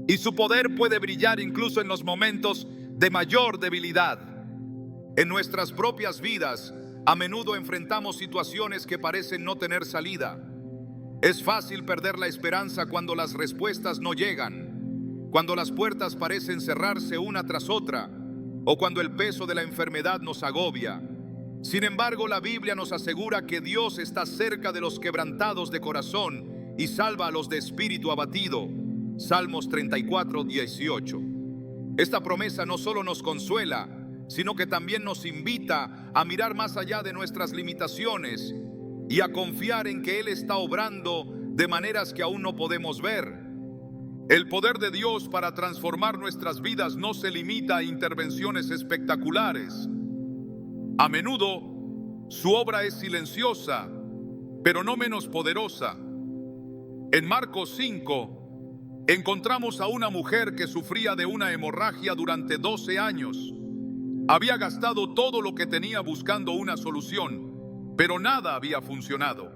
y su poder puede brillar incluso en los momentos de mayor debilidad. En nuestras propias vidas, a menudo enfrentamos situaciones que parecen no tener salida. Es fácil perder la esperanza cuando las respuestas no llegan, cuando las puertas parecen cerrarse una tras otra, o cuando el peso de la enfermedad nos agobia. Sin embargo, la Biblia nos asegura que Dios está cerca de los quebrantados de corazón y salva a los de espíritu abatido. Salmos 34:18. Esta promesa no solo nos consuela, sino que también nos invita a mirar más allá de nuestras limitaciones y a confiar en que Él está obrando de maneras que aún no podemos ver. El poder de Dios para transformar nuestras vidas no se limita a intervenciones espectaculares. A menudo, su obra es silenciosa, pero no menos poderosa. En Marcos 5, encontramos a una mujer que sufría de una hemorragia durante 12 años. Había gastado todo lo que tenía buscando una solución, pero nada había funcionado.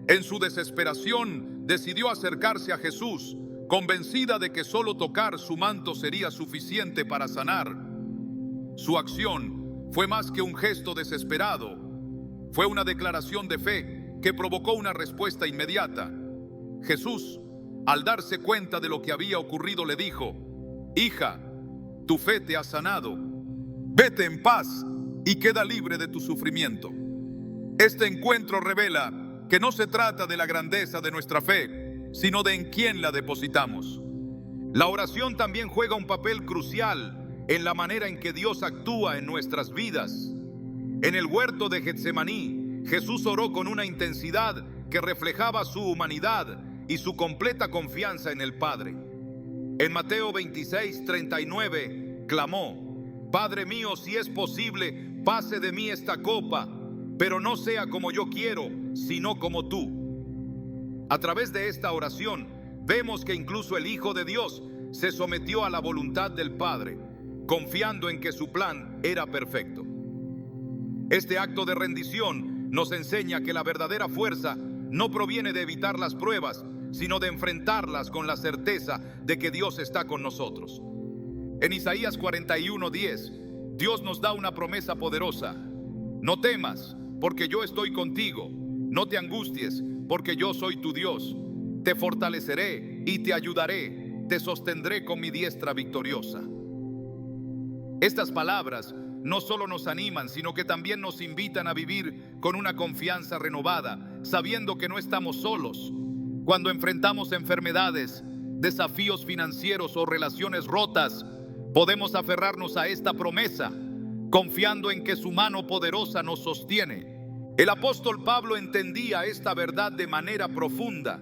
En su desesperación, decidió acercarse a Jesús, convencida de que solo tocar su manto sería suficiente para sanar. Su acción fue más que un gesto desesperado. Fue una declaración de fe que provocó una respuesta inmediata. Jesús, al darse cuenta de lo que había ocurrido, le dijo: hija, tu fe te ha sanado. Vete en paz y queda libre de tu sufrimiento. Este encuentro revela que no se trata de la grandeza de nuestra fe, sino de en quién la depositamos. La oración también juega un papel crucial en la manera en que Dios actúa en nuestras vidas. En el huerto de Getsemaní, Jesús oró con una intensidad que reflejaba su humanidad y su completa confianza en el Padre. En Mateo 26:39 clamó: Padre mío, si es posible, pase de mí esta copa, pero no sea como yo quiero, sino como tú. A través de esta oración, vemos que incluso el Hijo de Dios se sometió a la voluntad del Padre, confiando en que su plan era perfecto. Este acto de rendición nos enseña que la verdadera fuerza no proviene de evitar las pruebas, sino de enfrentarlas con la certeza de que Dios está con nosotros. En Isaías 41:10, Dios nos da una promesa poderosa: no temas, porque yo estoy contigo; no te angusties, porque yo soy tu Dios. Te fortaleceré y te ayudaré, te sostendré con mi diestra victoriosa. Estas palabras no solo nos animan, sino que también nos invitan a vivir con una confianza renovada, sabiendo que no estamos solos. Cuando enfrentamos enfermedades, desafíos financieros o relaciones rotas, podemos aferrarnos a esta promesa, confiando en que su mano poderosa nos sostiene. El apóstol Pablo entendía esta verdad de manera profunda.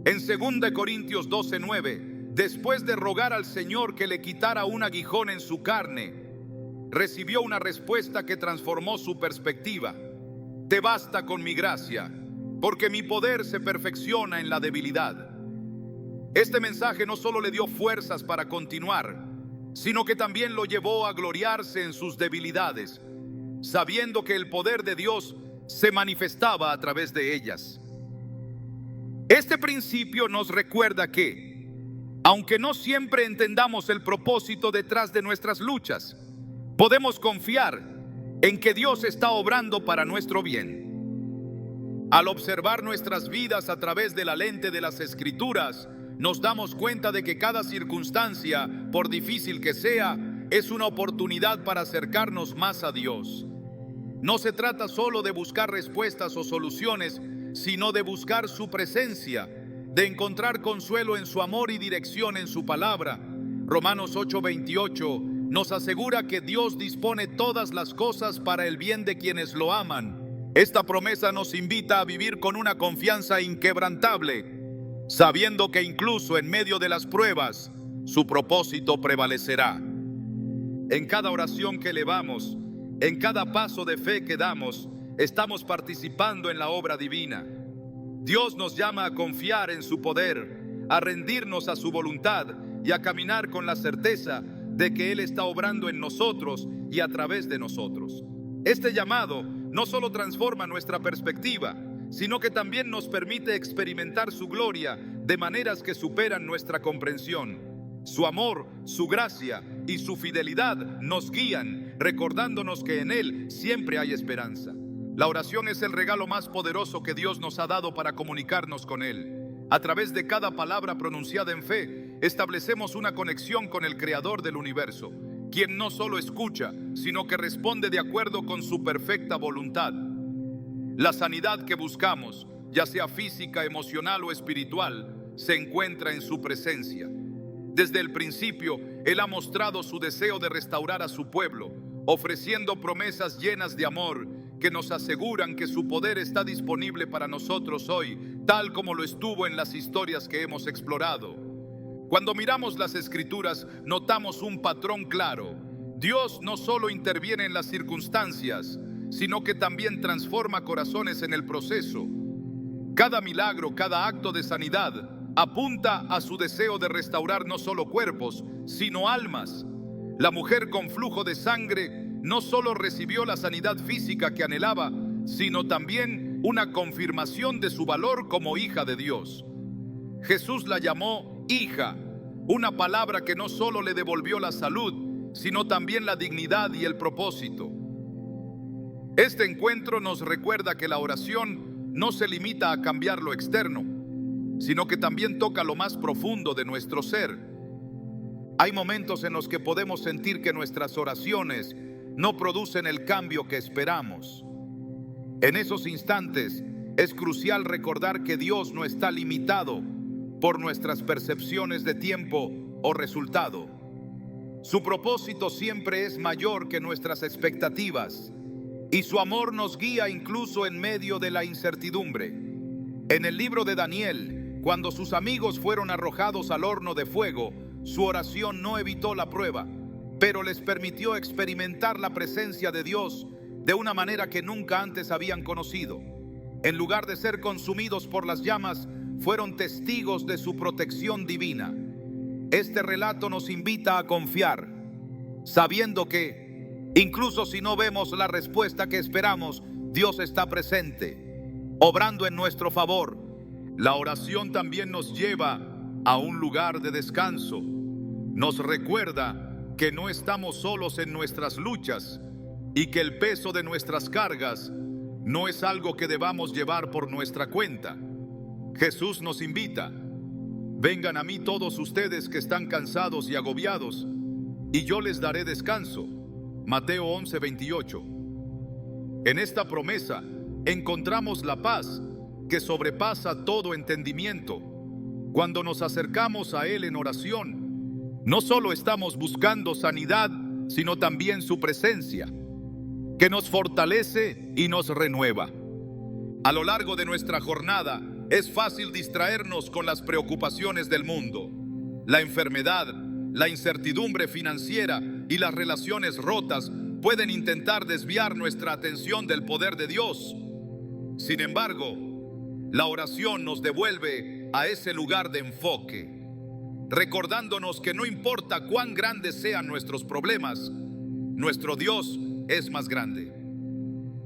En 2 Corintios 12:9, después de rogar al Señor que le quitara un aguijón en su carne, recibió una respuesta que transformó su perspectiva: te basta con mi gracia, porque mi poder se perfecciona en la debilidad. Este mensaje no solo le dio fuerzas para continuar, sino que también lo llevó a gloriarse en sus debilidades, sabiendo que el poder de Dios se manifestaba a través de ellas. Este principio nos recuerda que, aunque no siempre entendamos el propósito detrás de nuestras luchas, podemos confiar en que Dios está obrando para nuestro bien. Al observar nuestras vidas a través de la lente de las Escrituras, nos damos cuenta de que cada circunstancia, por difícil que sea, es una oportunidad para acercarnos más a Dios. No se trata solo de buscar respuestas o soluciones, sino de buscar su presencia, de encontrar consuelo en su amor y dirección en su palabra. Romanos 8:28 nos asegura que Dios dispone todas las cosas para el bien de quienes lo aman. Esta promesa nos invita a vivir con una confianza inquebrantable, sabiendo que incluso en medio de las pruebas, su propósito prevalecerá. En cada oración que elevamos, en cada paso de fe que damos, estamos participando en la obra divina. Dios nos llama a confiar en su poder, a rendirnos a su voluntad y a caminar con la certeza de que Él está obrando en nosotros y a través de nosotros. Este llamado no solo transforma nuestra perspectiva, sino que también nos permite experimentar su gloria de maneras que superan nuestra comprensión. Su amor, su gracia y su fidelidad nos guían, recordándonos que en Él siempre hay esperanza. La oración es el regalo más poderoso que Dios nos ha dado para comunicarnos con Él. A través de cada palabra pronunciada en fe, establecemos una conexión con el Creador del universo, quien no solo escucha, sino que responde de acuerdo con su perfecta voluntad. La sanidad que buscamos, ya sea física, emocional o espiritual, se encuentra en su presencia. Desde el principio, Él ha mostrado su deseo de restaurar a su pueblo, ofreciendo promesas llenas de amor que nos aseguran que su poder está disponible para nosotros hoy, tal como lo estuvo en las historias que hemos explorado. Cuando miramos las Escrituras, notamos un patrón claro. Dios no solo interviene en las circunstancias, sino que también transforma corazones en el proceso. Cada milagro, cada acto de sanidad apunta a su deseo de restaurar no solo cuerpos, sino almas. La mujer con flujo de sangre no solo recibió la sanidad física que anhelaba, sino también una confirmación de su valor como hija de Dios. Jesús la llamó hija, una palabra que no solo le devolvió la salud, sino también la dignidad y el propósito. Este encuentro nos recuerda que la oración no se limita a cambiar lo externo, sino que también toca lo más profundo de nuestro ser. Hay momentos en los que podemos sentir que nuestras oraciones no producen el cambio que esperamos. En esos instantes es crucial recordar que Dios no está limitado por nuestras percepciones de tiempo o resultado. Su propósito siempre es mayor que nuestras expectativas, y su amor nos guía incluso en medio de la incertidumbre. En el libro de Daniel, cuando sus amigos fueron arrojados al horno de fuego, su oración no evitó la prueba, pero les permitió experimentar la presencia de Dios de una manera que nunca antes habían conocido. En lugar de ser consumidos por las llamas, fueron testigos de su protección divina. Este relato nos invita a confiar, sabiendo que, incluso si no vemos la respuesta que esperamos, Dios está presente, obrando en nuestro favor. La oración también nos lleva a un lugar de descanso. Nos recuerda que no estamos solos en nuestras luchas y que el peso de nuestras cargas no es algo que debamos llevar por nuestra cuenta. Jesús nos invita: vengan a mí todos ustedes que están cansados y agobiados, y yo les daré descanso. Mateo 11:28. En esta promesa encontramos la paz que sobrepasa todo entendimiento. Cuando nos acercamos a Él en oración, no solo estamos buscando sanidad, sino también su presencia, que nos fortalece y nos renueva. A lo largo de nuestra jornada, es fácil distraernos con las preocupaciones del mundo. La enfermedad, la incertidumbre financiera y las relaciones rotas pueden intentar desviar nuestra atención del poder de Dios. Sin embargo, la oración nos devuelve a ese lugar de enfoque, recordándonos que no importa cuán grandes sean nuestros problemas, nuestro Dios es más grande.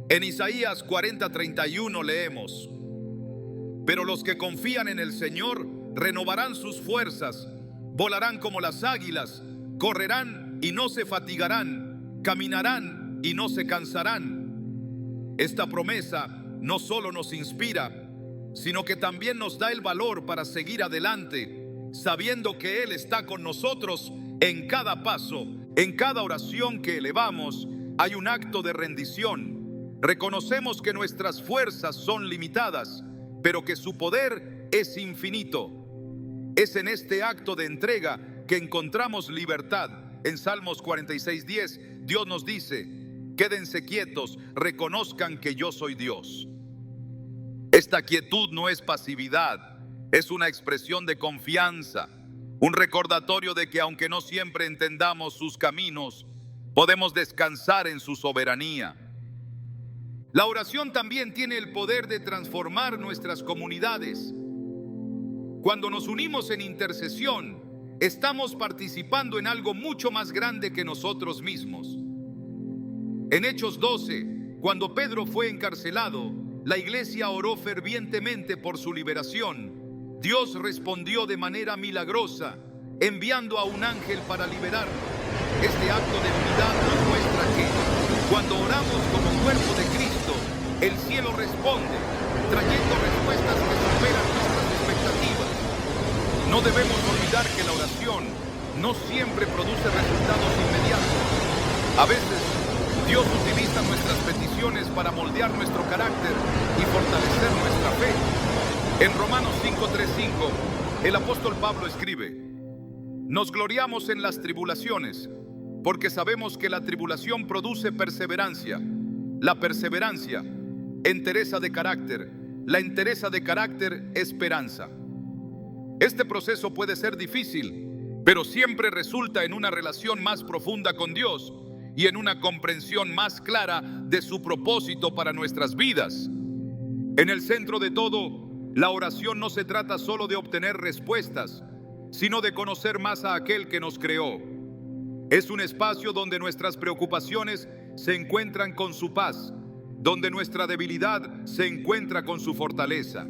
En Isaías 40:31 leemos: pero los que confían en el Señor renovarán sus fuerzas, volarán como las águilas, correrán y no se fatigarán, caminarán y no se cansarán. Esta promesa no solo nos inspira, sino que también nos da el valor para seguir adelante, sabiendo que Él está con nosotros en cada paso. En cada oración que elevamos hay un acto de rendición. Reconocemos que nuestras fuerzas son limitadas, pero que su poder es infinito. Es en este acto de entrega que encontramos libertad. En Salmos 46:10, Dios nos dice: quédense quietos, reconozcan que yo soy Dios. Esta quietud no es pasividad, es una expresión de confianza, un recordatorio de que aunque no siempre entendamos sus caminos, podemos descansar en su soberanía. La oración también tiene el poder de transformar nuestras comunidades. Cuando nos unimos en intercesión, estamos participando en algo mucho más grande que nosotros mismos. En Hechos 12, cuando Pedro fue encarcelado, la iglesia oró fervientemente por su liberación. Dios respondió de manera milagrosa, enviando a un ángel para liberarlo. Este acto de unidad nos muestra que, cuando oramos como cuerpo de Cristo, el cielo responde, trayendo respuestas que superan nuestras expectativas. No debemos olvidar que la oración no siempre produce resultados inmediatos. A veces, Dios utiliza nuestras peticiones para moldear nuestro carácter y fortalecer nuestra fe. En Romanos 5:3-5, el apóstol Pablo escribe: nos gloriamos en las tribulaciones, porque sabemos que la tribulación produce perseverancia. La perseverancia, entereza de carácter. La entereza de carácter, esperanza. Este proceso puede ser difícil, pero siempre resulta en una relación más profunda con Dios y en una comprensión más clara de su propósito para nuestras vidas. En el centro de todo, la oración no se trata solo de obtener respuestas, sino de conocer más a aquel que nos creó. Es un espacio donde nuestras preocupaciones se encuentran con su paz, donde nuestra debilidad se encuentra con su fortaleza.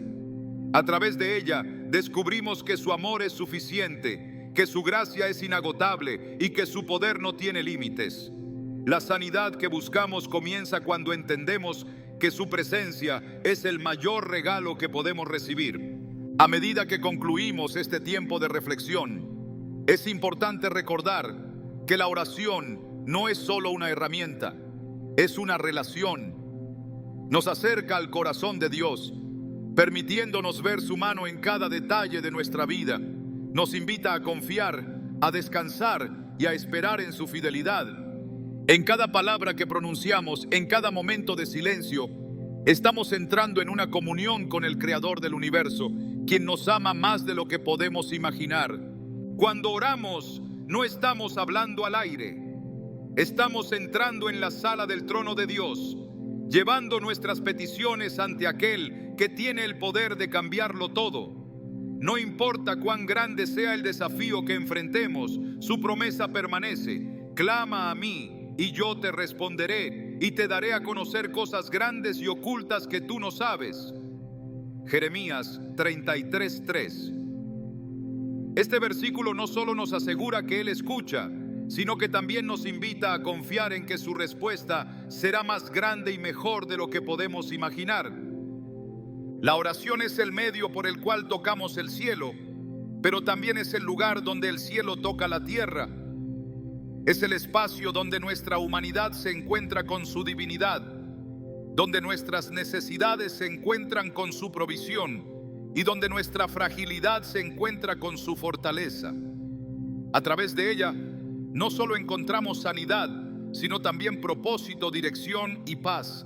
A través de ella descubrimos que su amor es suficiente, que su gracia es inagotable y que su poder no tiene límites. La sanidad que buscamos comienza cuando entendemos que su presencia es el mayor regalo que podemos recibir. A medida que concluimos este tiempo de reflexión, es importante recordar que la oración no es solo una herramienta, es una relación. Nos acerca al corazón de Dios, permitiéndonos ver su mano en cada detalle de nuestra vida. Nos invita a confiar, a descansar y a esperar en su fidelidad. En cada palabra que pronunciamos, en cada momento de silencio, estamos entrando en una comunión con el Creador del universo, quien nos ama más de lo que podemos imaginar. Cuando oramos, no estamos hablando al aire. estamos entrando en la sala del trono de Dios, llevando nuestras peticiones ante aquel que tiene el poder de cambiarlo todo. No importa cuán grande sea el desafío que enfrentemos, su promesa permanece. Clama a mí y yo te responderé y te daré a conocer cosas grandes y ocultas que tú no sabes. Jeremías 33:3. Este versículo no solo nos asegura que Él escucha, sino que también nos invita a confiar en que su respuesta será más grande y mejor de lo que podemos imaginar. La oración es el medio por el cual tocamos el cielo, pero también es el lugar donde el cielo toca la tierra. Es el espacio donde nuestra humanidad se encuentra con su divinidad, donde nuestras necesidades se encuentran con su provisión y donde nuestra fragilidad se encuentra con su fortaleza. A través de ella, no solo encontramos sanidad, sino también propósito, dirección y paz.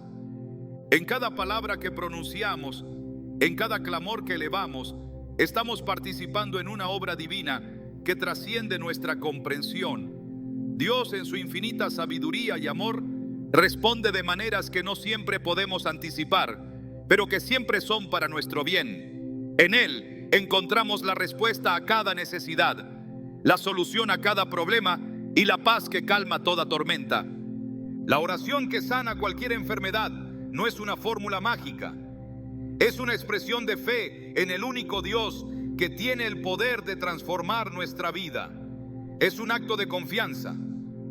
En cada palabra que pronunciamos, en cada clamor que elevamos, estamos participando en una obra divina que trasciende nuestra comprensión. Dios, en su infinita sabiduría y amor, responde de maneras que no siempre podemos anticipar, pero que siempre son para nuestro bien. En Él encontramos la respuesta a cada necesidad, la solución a cada problema y la paz que calma toda tormenta. La oración que sana cualquier enfermedad no es una fórmula mágica. Es una expresión de fe en el único Dios que tiene el poder de transformar nuestra vida. Es un acto de confianza,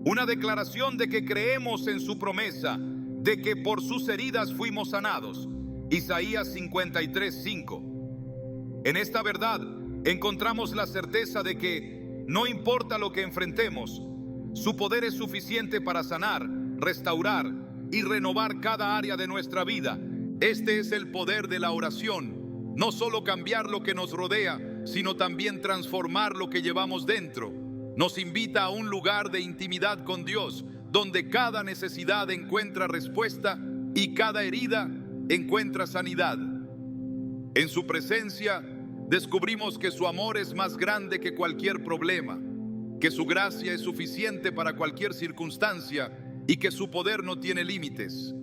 una declaración de que creemos en su promesa, de que por sus heridas fuimos sanados. Isaías 53:5. En esta verdad encontramos la certeza de que no importa lo que enfrentemos, su poder es suficiente para sanar, restaurar y renovar cada área de nuestra vida. Este es el poder de la oración, no solo cambiar lo que nos rodea, sino también transformar lo que llevamos dentro. Nos invita a un lugar de intimidad con Dios, donde cada necesidad encuentra respuesta y cada herida encuentra sanidad. En su presencia descubrimos que su amor es más grande que cualquier problema, que su gracia es suficiente para cualquier circunstancia y que su poder no tiene límites.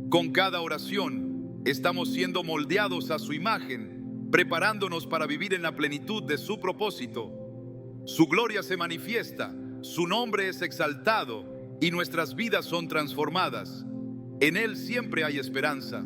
Con cada oración estamos siendo moldeados a su imagen, preparándonos para vivir en la plenitud de su propósito. Su gloria se manifiesta, su nombre es exaltado y nuestras vidas son transformadas. En Él siempre hay esperanza.